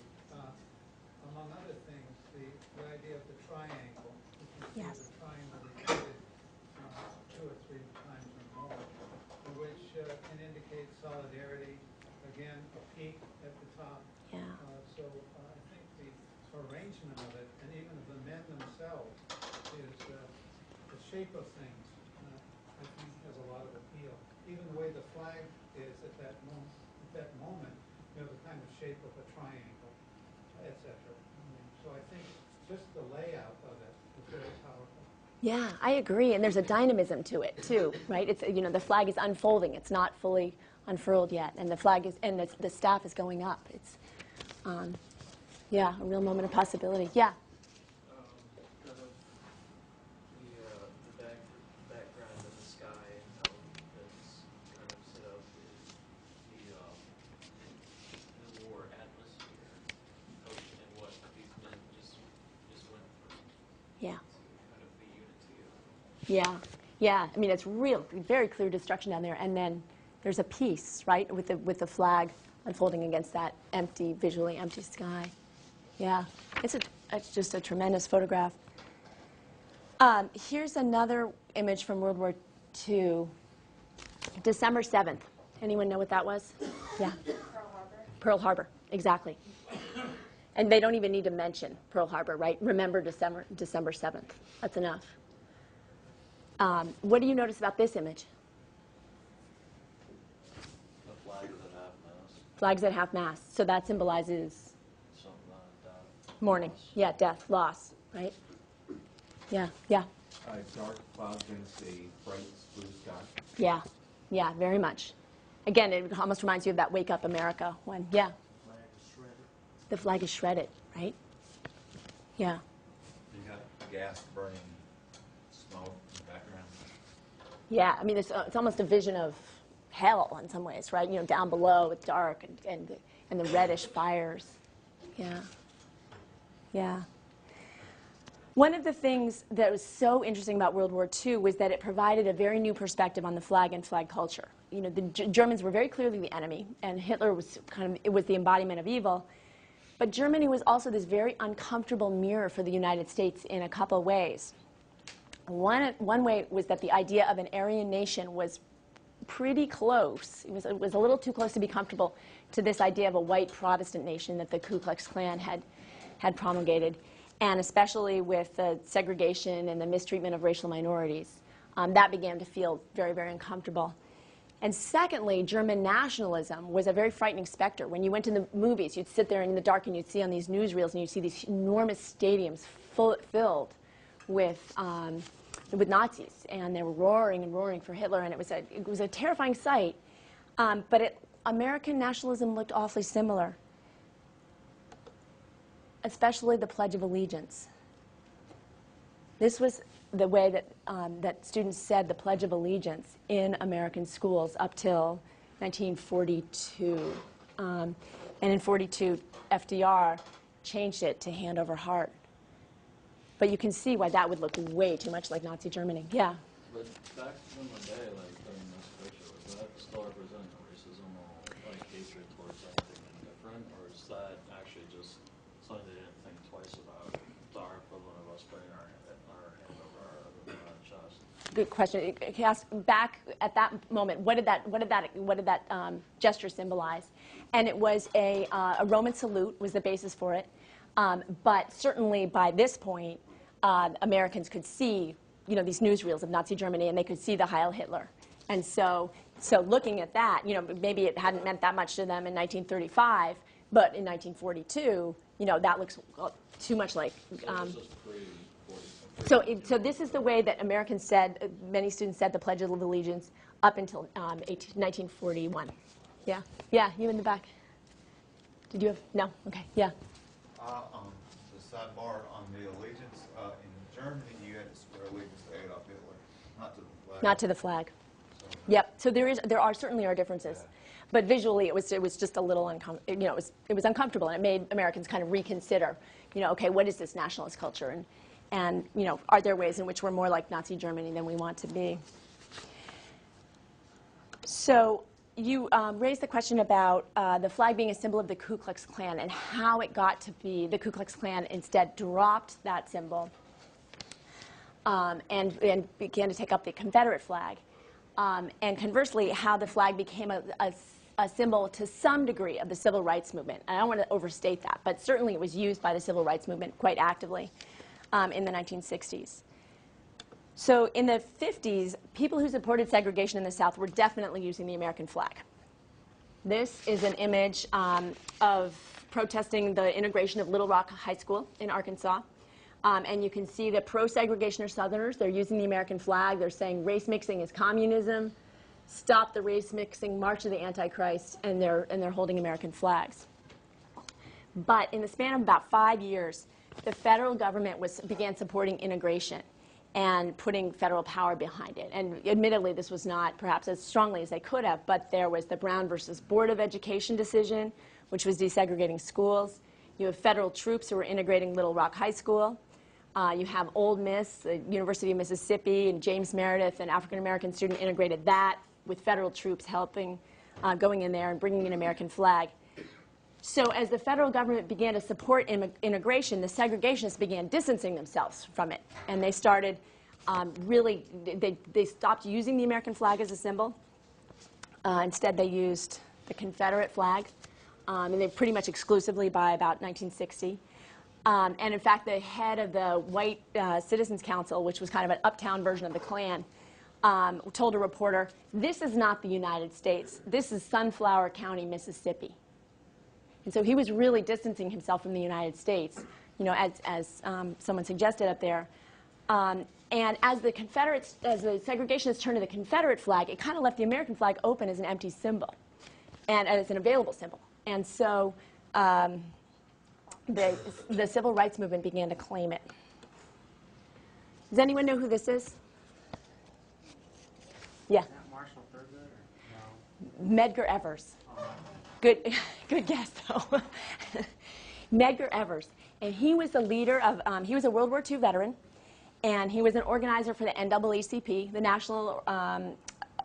among other things, the idea of the triangle. You can see the triangle repeated 2 or 3 times or more, which can indicate solidarity. Again, a peak at the top. Yeah. So I think the arrangement of it, and even of the men themselves, is the shape of things. I think has a lot of appeal. Even the way the flag is at that moment, the kind of shape of a triangle, etc. So I think just the layout of it is very powerful. Yeah, I agree. And there's a dynamism to it too, right? It's the flag is unfolding. It's not fully unfurled yet, and the flag is the staff is going up. It's a real moment of possibility. Yeah. Kind of the background of the sky and how it's kind of set up is the war atmosphere and what these men just went through. Yeah. Kind of the unity of Yeah. I mean, it's very clear destruction down there, and then there's a piece, right, with the flag unfolding against that visually empty sky. Yeah, it's just a tremendous photograph. Here's another image from World War II, December 7th. Anyone know what that was? Yeah. Pearl Harbor. Pearl Harbor, exactly. And they don't even need to mention Pearl Harbor, right? Remember December 7th. That's enough. What do you notice about this image? The flag is at half-mast. Flags at half-mast. So that symbolizes Some death. mourning. Yeah, death, loss, right? Yeah. Dark clouds against a bright blue sky. Yeah, very much. Again, it almost reminds you of that Wake Up America one. Yeah. Flag is shredded. The flag is shredded, right? Yeah. You got gas burning smoke in the background. Yeah, I mean, it's almost a vision of hell in some ways, right? Down below, it's dark, and the reddish fires. Yeah. One of the things that was so interesting about World War II was that it provided a very new perspective on the flag and flag culture. The Germans were very clearly the enemy, and Hitler was the embodiment of evil. But Germany was also this very uncomfortable mirror for the United States in a couple ways. One way was that the idea of an Aryan nation was pretty close. It was a little too close to be comfortable to this idea of a white Protestant nation that the Ku Klux Klan had promulgated, and especially with the segregation and the mistreatment of racial minorities. That began to feel very, very uncomfortable. And secondly, German nationalism was a very frightening specter. When you went to the movies, you'd sit there in the dark and you'd see on these newsreels and you'd see these enormous stadiums filled with Nazis, and they were roaring and roaring for Hitler, and it was a terrifying sight. But American nationalism looked awfully similar, especially the Pledge of Allegiance. This was the way that, that students said the Pledge of Allegiance in American schools up till 1942. And in 42, FDR changed it to hand over heart. But you can see why that would look way too much like Nazi Germany. Yeah? But back in the day, like in this picture, was that still representing racism or like hatred towards anything different? Or is that actually just something they didn't think twice about? Our equivalent of us putting our hand over our chest. Good question. Back at that moment, what did that gesture symbolize? And it was a Roman salute was the basis for it. But certainly by this point, Americans could see, these newsreels of Nazi Germany, and they could see the Heil Hitler. And so looking at that, maybe it hadn't meant that much to them in 1935, but in 1942, that looks too much like. So this is the way that Americans said, many students said the Pledge of Allegiance up until 1941. Yeah? Yeah, you in the back. Did you have? No? Okay, yeah. The sidebar on the allegiance, in Germany you had to swear allegiance to Adolf Hitler, not to the flag. Not to the flag. So, yep. So there certainly are differences, yeah. But visually it was just a little it was uncomfortable, and it made Americans kind of reconsider, okay, what is this nationalist culture, and are there ways in which we're more like Nazi Germany than we want to be? So you raised the question about the flag being a symbol of the Ku Klux Klan and how it got to be the Ku Klux Klan instead dropped that symbol and began to take up the Confederate flag. And conversely, how the flag became a symbol to some degree of the civil rights movement. And I don't want to overstate that, but certainly it was used by the civil rights movement quite actively in the 1960s. So in the 50s, people who supported segregation in the South were definitely using the American flag. This is an image of protesting the integration of Little Rock High School in Arkansas. And you can see that pro-segregationist Southerners, they're using the American flag. They're saying race mixing is communism. Stop the race mixing, march of the Antichrist, and they're holding American flags. But in the span of about 5 years, the federal government began supporting integration and putting federal power behind it. And admittedly, this was not perhaps as strongly as they could have, but there was the Brown versus Board of Education decision, which was desegregating schools. You have federal troops who were integrating Little Rock High School. You have Ole Miss, the University of Mississippi, and James Meredith, an African-American student, integrated that with federal troops helping, going in there and bringing an American flag. So as the federal government began to support integration, the segregationists began distancing themselves from it. And they started they stopped using the American flag as a symbol. Instead, they used the Confederate flag, and they pretty much exclusively by about 1960. And in fact, the head of the White Citizens Council, which was kind of an uptown version of the Klan, told a reporter, "This is not the United States. This is Sunflower County, Mississippi." And so he was really distancing himself from the United States, as someone suggested up there. And as the segregationists turned to the Confederate flag, it kind of left the American flag open as an empty symbol and as an available symbol. And so the civil rights movement began to claim it. Does anyone know who this is? Yeah. Is that Marshall Thurgood or no? Medgar Evers. Good guess, though. Medgar Evers. And he was the leader of, he was a World War II veteran, and he was an organizer for the NAACP, the National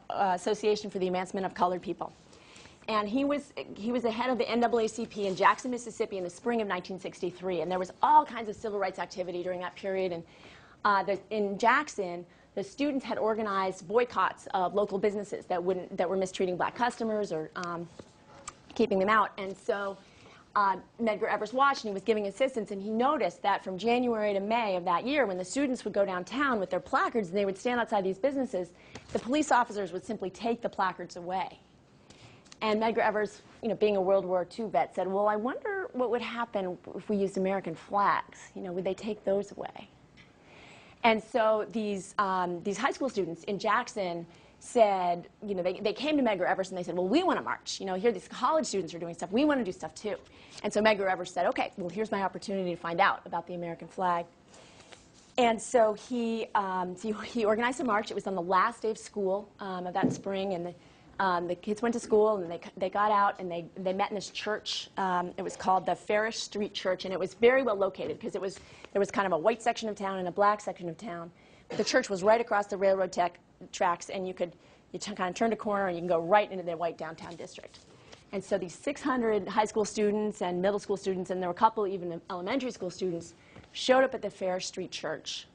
Association for the Advancement of Colored People. And he was the head of the NAACP in Jackson, Mississippi in the spring of 1963. And there was all kinds of civil rights activity during that period. And in Jackson, the students had organized boycotts of local businesses that were mistreating black customers or keeping them out. And so Medgar Evers watched, and he was giving assistance, and he noticed that from January to May of that year, when the students would go downtown with their placards and they would stand outside these businesses, the police officers would simply take the placards away. And Medgar Evers, being a World War II vet, said, well, I wonder what would happen if we used American flags. Would they take those away? And so these high school students in Jackson said, you know, they came to Medgar Evers and they said, well, we want to march. You know, here these college students are doing stuff. We want to do stuff too. And so Medgar Evers said, okay, well, here's my opportunity to find out about the American flag. And so he organized a march. It was on the last day of school of that spring, and the kids went to school, and they got out, and they met in this church. It was called the Farish Street Church, and it was very well located because there was kind of a white section of town and a black section of town. The church was right across the railroad tracks, and you kind of turned a corner, and you can go right into the white downtown district. And so these 600 high school students and middle school students, and there were a couple even elementary school students, showed up at the Farish Street Church.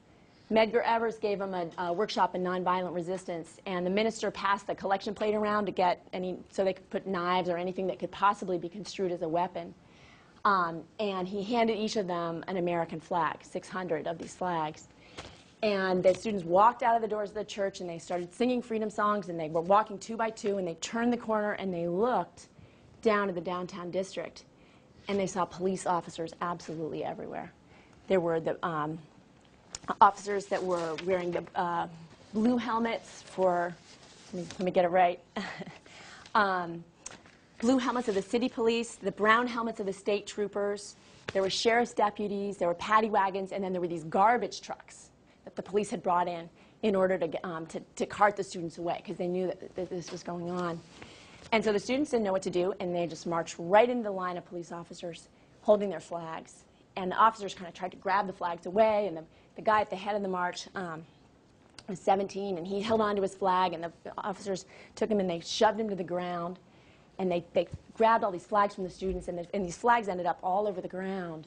Medgar Evers gave them a workshop in nonviolent resistance, and the minister passed the collection plate around to get so they could put knives or anything that could possibly be construed as a weapon. And he handed each of them an American flag, 600 of these flags. And the students walked out of the doors of the church, and they started singing freedom songs, and they were walking 2 by 2, and they turned the corner, and they looked down at the downtown district, and they saw police officers absolutely everywhere. There were the officers that were wearing the blue helmets for, let me get it right, blue helmets of the city police, the brown helmets of the state troopers. There were sheriff's deputies, there were paddy wagons, and then there were these garbage trucks that the police had brought in order to cart the students away because they knew that this was going on. And so the students didn't know what to do, and they just marched right into the line of police officers holding their flags. And the officers kind of tried to grab the flags away, and the guy at the head of the march was 17, and he held on to his flag, and the officers took him and they shoved him to the ground, and they grabbed all these flags from the students, and these flags ended up all over the ground.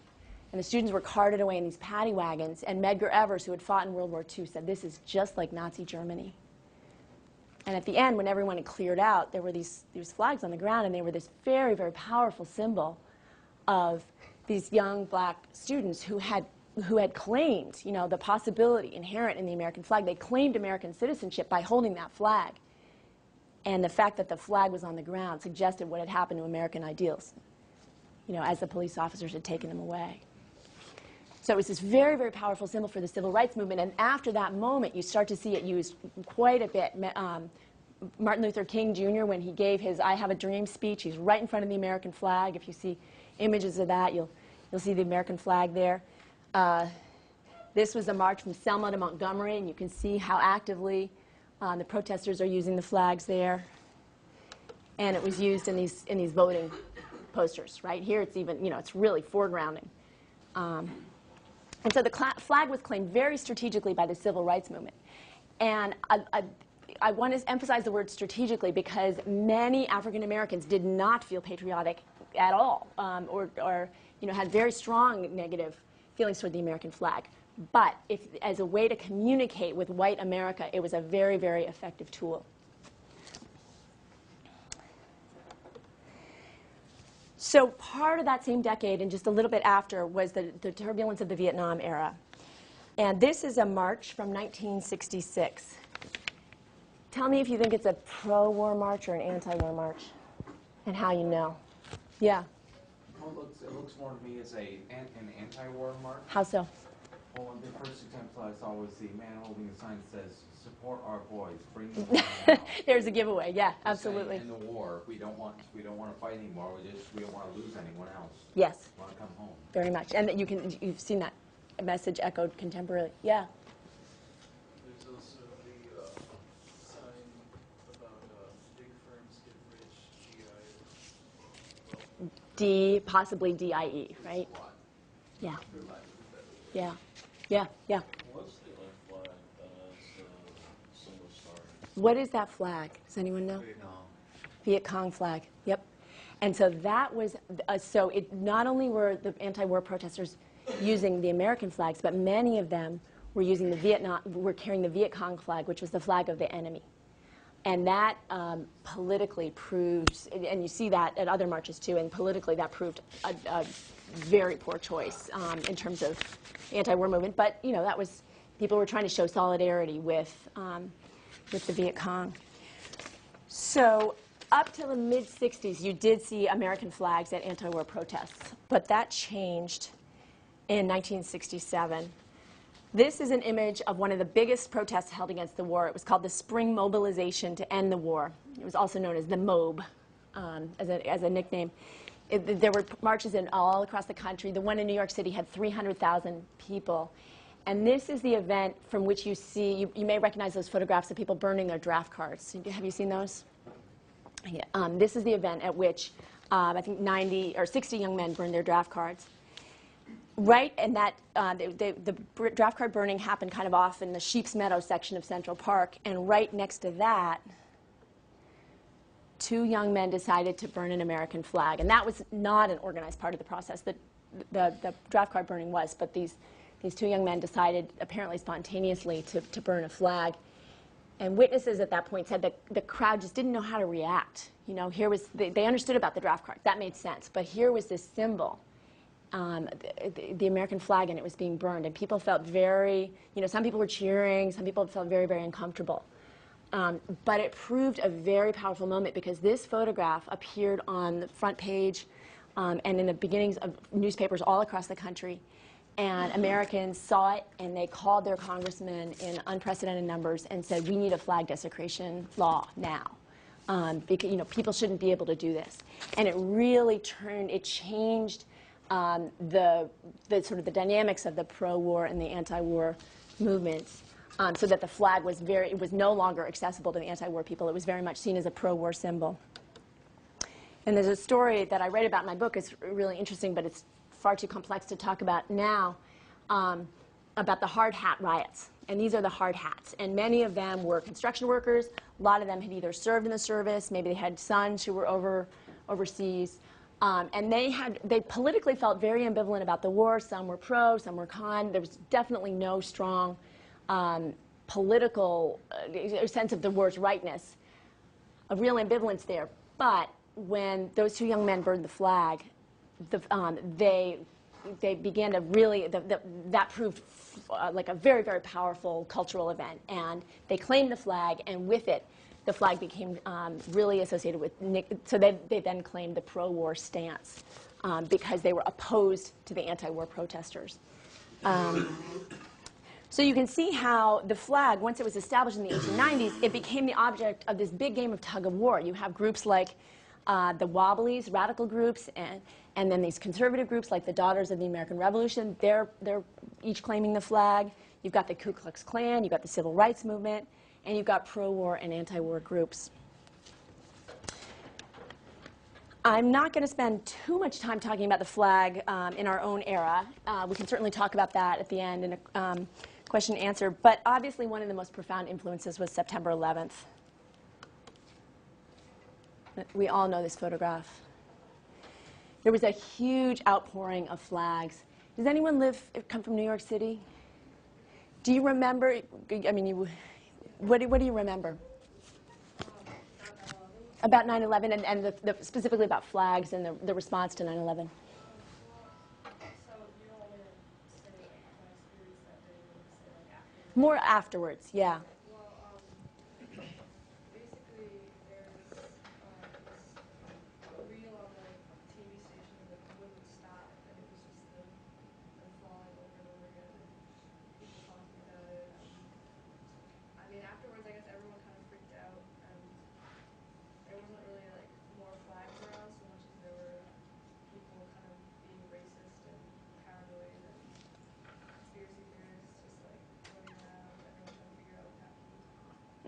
And the students were carted away in these paddy wagons, and Medgar Evers, who had fought in World War II, said, this is just like Nazi Germany. And at the end, when everyone had cleared out, there were these flags on the ground, and they were this very, very powerful symbol of these young black students who had claimed, you know, the possibility inherent in the American flag. They claimed American citizenship by holding that flag. And the fact that the flag was on the ground suggested what had happened to American ideals, you know, as the police officers had taken them away. So it was this very, very powerful symbol for the civil rights movement. And after that moment, you start to see it used quite a bit. Martin Luther King Jr., when he gave his I Have a Dream speech, he's right in front of the American flag. If you see images of that, you'll see the American flag there. This was a march from Selma to Montgomery, and you can see how actively the protesters are using the flags there. And it was used in these voting posters. Right here, it's even, you know, it's really foregrounding. And so the flag was claimed very strategically by the civil rights movement. And I want to emphasize the word strategically because many African Americans did not feel patriotic at all, or you know, had very strong negative feelings toward the American flag. But as a way to communicate with white America, it was a very, very effective tool. So part of that same decade, and just a little bit after, was the turbulence of the Vietnam era. And this is a march from 1966. Tell me if you think it's a pro-war march or an anti-war march, and how you know. Yeah? Well, it looks more to me as an anti-war march. How so? Well, the first example I saw was the man holding a sign that says, "Support our boys, bring them down." There's a giveaway. Yeah, absolutely. In the war, we don't want to fight anymore. We don't want to lose anyone else. Yes. We want to come home. Very much, and that you've seen that message echoed contemporarily. Yeah. There's also the sign about big firms get rich, GI. Possibly DIE, right? Yeah. Yeah. Yeah. Yeah. What's the other flag that has symbol stars? What is that flag? Does anyone know? Viet Cong flag. Yep. And so that was, so it not only were the anti-war protesters using the American flags, but many of them were using were carrying the Viet Cong flag, which was the flag of the enemy. And that politically proves, and you see that at other marches too, and politically that proved a very poor choice in terms of anti-war movement. But you know, that was, people were trying to show solidarity with the Viet Cong. So up till the mid-'60s, you did see American flags at anti-war protests. But that changed in 1967 This is an image of one of the biggest protests held against the war. It was called the Spring Mobilization to End the War. It was also known as the MOB as a nickname. There were marches all across the country. The one in New York City had 300,000 people. And this is the event from which you see, you may recognize those photographs of people burning their draft cards. Have you seen those? Yeah, this is the event at which I think 90 or 60 young men burned their draft cards. Right, and that the draft card burning happened kind of off in the Sheep's Meadow section of Central Park, and right next to that, 2 young men decided to burn an American flag, and that was not an organized part of the process. The draft card burning was, but these 2 young men decided, apparently spontaneously, to burn a flag. And witnesses at that point said that the crowd just didn't know how to react. You know, here was they understood about the draft card. That made sense, but here was this symbol. The American flag, and it was being burned, and people felt very, some people were cheering, some people felt very, very uncomfortable. But it proved a very powerful moment because this photograph appeared on the front page and in the beginnings of newspapers all across the country. And Americans saw it, and they called their congressmen in unprecedented numbers and said, we need a flag desecration law now. Because people shouldn't be able to do this. And it really changed the sort of the dynamics of the pro-war and the anti-war movements, so that the flag was it was no longer accessible to the anti-war people. It was very much seen as a pro-war symbol. And there's a story that I write about in my book. It's really interesting, but it's far too complex to talk about now, about the hard hat riots. And these are the hard hats. And many of them were construction workers. A lot of them had either served in the service, maybe they had sons who were overseas. And they politically felt very ambivalent about the war. Some were pro, some were con. There was definitely no strong political sense of the war's rightness, a real ambivalence there. But when those 2 young men burned the flag, they began to really, that proved like a very, very powerful cultural event. And they claimed the flag, and with it, the flag became really associated with, so they then claimed the pro-war stance because they were opposed to the anti-war protesters. So you can see how the flag, once it was established in the 1890s, it became the object of this big game of tug-of-war. You have groups like the Wobblies, radical groups, and then these conservative groups like the Daughters of the American Revolution. They're each claiming the flag. You've got the Ku Klux Klan, you've got the Civil Rights Movement, and you've got pro-war and anti-war groups. I'm not going to spend too much time talking about the flag in our own era. We can certainly talk about that at the end in a question and answer. But obviously one of the most profound influences was September 11th. We all know this photograph. There was a huge outpouring of flags. Does anyone come from New York City? Do you remember, I mean, what do you remember? About 9/11 and specifically about flags and the response to 9/11. More afterwards, yeah.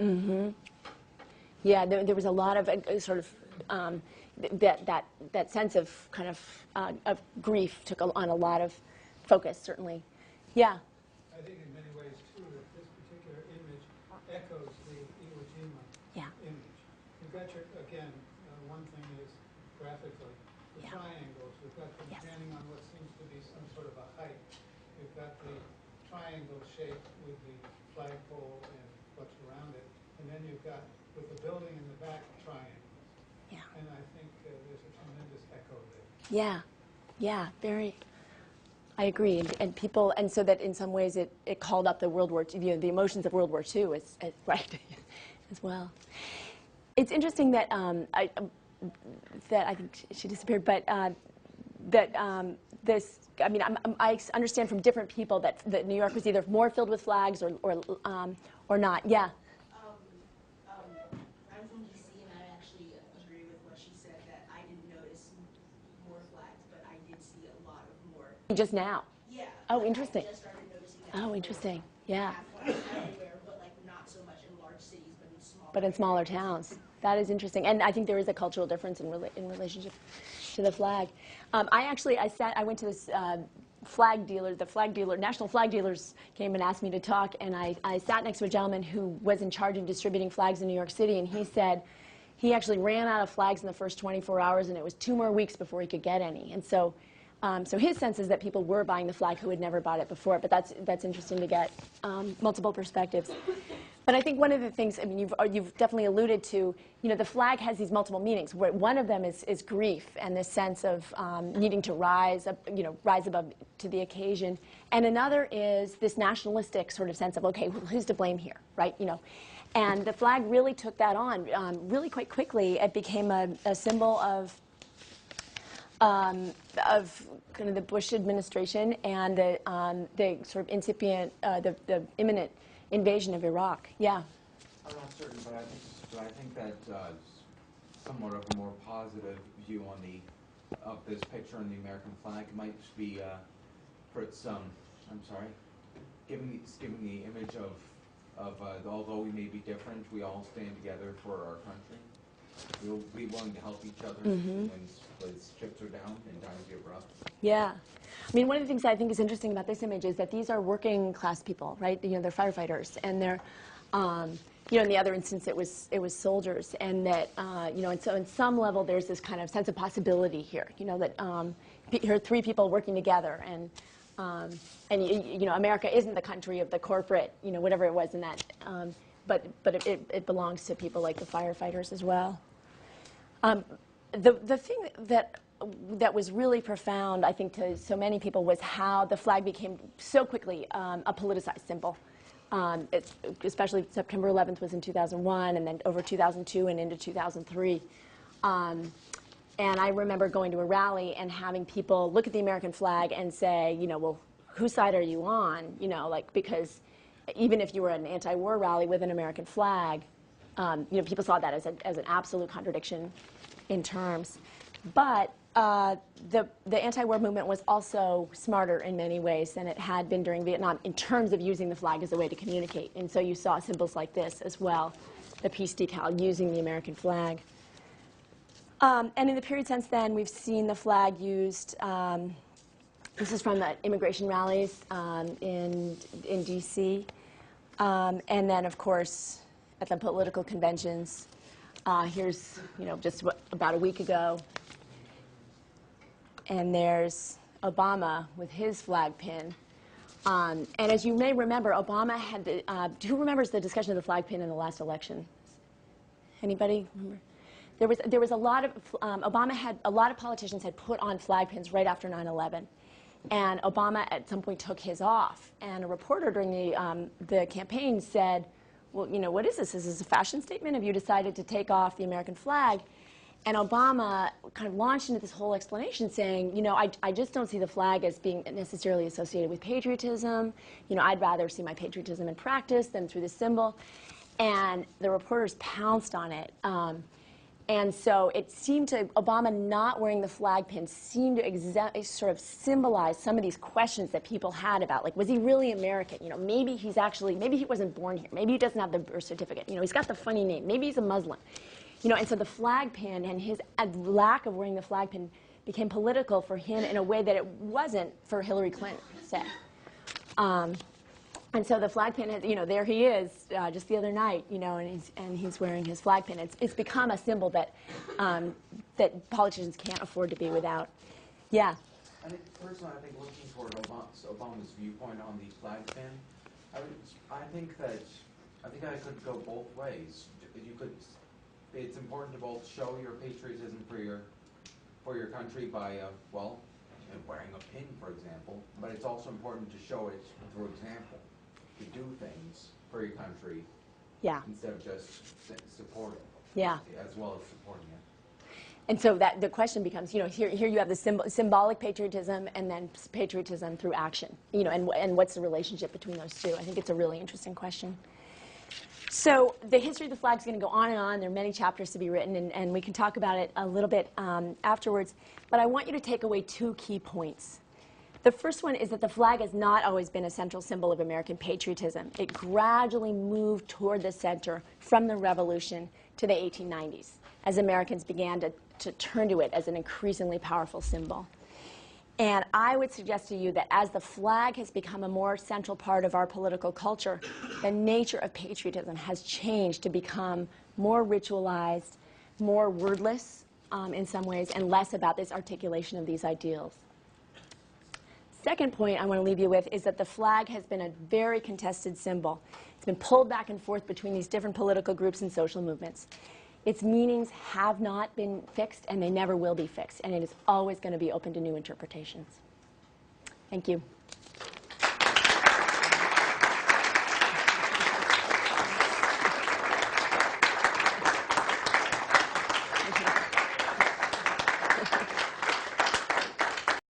Mm-hmm. Yeah, there was a lot of sort of that sense of kind of grief took on a lot of focus, certainly. Yeah. I think in many ways too that this particular image echoes the Iwo Jima image. You've got one thing is graphically the triangles. We've got them standing on what seems to be some sort of a height. You've got the triangle shape with the flagpole and what's around it. And then you've got, with the building in the back, triangles. Yeah. And I think there's a tremendous echo there. Yeah. Yeah, very. I agree. And people, and so that in some ways it called up the World War II, the emotions of World War II right, as well. It's interesting that, I think she disappeared, but that this. I mean, I understand from different people that New York was either more filled with flags or not. Yeah. I'm from DC, and I actually agree with what she said, that I didn't notice more flags, but I did see a lot of more. Just now. Yeah. Oh, like, interesting. I just started noticing that. Oh, interesting. Yeah. Everywhere, but like not so much in large cities, but in smaller. But in smaller towns. That is interesting, and I think there is a cultural difference in relationship to the flag. I went to this flag dealer. National Flag Dealers came and asked me to talk, and I sat next to a gentleman who was in charge of distributing flags in New York City, and he said he actually ran out of flags in the first 24 hours, and it was 2 more weeks before he could get any. And so his sense is that people were buying the flag who had never bought it before, but that's interesting to get multiple perspectives. But I think one of the things, I mean, you've definitely alluded to, the flag has these multiple meanings. Where one of them is grief and this sense of needing to rise above to the occasion, and another is this nationalistic sort of sense of, okay, well, who's to blame here, right? And the flag really took that on really quite quickly. It became a symbol of kind of the Bush administration and the sort of incipient, the imminent invasion of Iraq. Yeah. I'm not certain, but I think that somewhat of a more positive view on of this picture on the American flag might be giving the image of although we may be different, we all stand together for our country. We'll be willing to help each other when chips are down and times get rough. Yeah. I mean, one of the things I think is interesting about this image is that these are working class people, right? They're firefighters, and they're, in the other instance, it was soldiers, and that, and so in some level, there's this kind of sense of possibility here, that here are 3 people working together, and America isn't the country of the corporate, whatever it was in that, but it belongs to people like the firefighters as well. The thing that was really profound, I think, to so many people was how the flag became so quickly a politicized symbol. Especially September 11th was in 2001, and then over 2002 and into 2003. And I remember going to a rally and having people look at the American flag and say, well, whose side are you on? Because even if you were at an anti-war rally with an American flag, people saw that as an absolute contradiction in terms. But the anti-war movement was also smarter in many ways than it had been during Vietnam in terms of using the flag as a way to communicate. And so you saw symbols like this as well, the peace decal using the American flag. And in the period since then, we've seen the flag used. This is from the immigration rallies in D.C. And then, of course, at the political conventions. Here's, just about a week ago. And there's Obama with his flag pin. And as you may remember, Obama had who remembers the discussion of the flag pin in the last election? Anybody remember? There was a lot of, Obama had, a lot of politicians had put on flag pins right after 9/11. And Obama at some point took his off. And a reporter during the campaign said, well, what is this? Is this a fashion statement? Have you decided to take off the American flag? And Obama kind of launched into this whole explanation saying, I just don't see the flag as being necessarily associated with patriotism. I'd rather see my patriotism in practice than through the symbol. And the reporters pounced on it. And so it seemed to, Obama not wearing the flag pin seemed to sort of symbolize some of these questions that people had about, like, was he really American? Maybe maybe he wasn't born here. Maybe he doesn't have the birth certificate. He's got the funny name. Maybe he's a Muslim. And so the flag pin and his lack of wearing the flag pin became political for him in a way that it wasn't for Hillary Clinton, say. And so the flag pin, there he is, just the other night, and he's wearing his flag pin. It's become a symbol that that politicians can't afford to be without. Yeah. Personally, I think looking toward Obama's viewpoint on the flag pin, I think I could go both ways. It's important to both show your patriotism for your country by wearing a pin, for example, but it's also important to show it through example. To do things for your country, instead of just supporting, as well as supporting it. And so that the question becomes, here you have the symbolic patriotism and then patriotism through action, and what's the relationship between those two? I think it's a really interesting question. So the history of the flag is going to go on and on. There are many chapters to be written, and we can talk about it a little bit afterwards. But I want you to take away 2 key points. The first one is that the flag has not always been a central symbol of American patriotism. It gradually moved toward the center from the Revolution to the 1890s, as Americans began to turn to it as an increasingly powerful symbol. And I would suggest to you that as the flag has become a more central part of our political culture, the nature of patriotism has changed to become more ritualized, more wordless in some ways, and less about this articulation of these ideals. Second point I want to leave you with is that the flag has been a very contested symbol. It's been pulled back and forth between these different political groups and social movements. Its meanings have not been fixed, and they never will be fixed, and it is always going to be open to new interpretations. Thank you.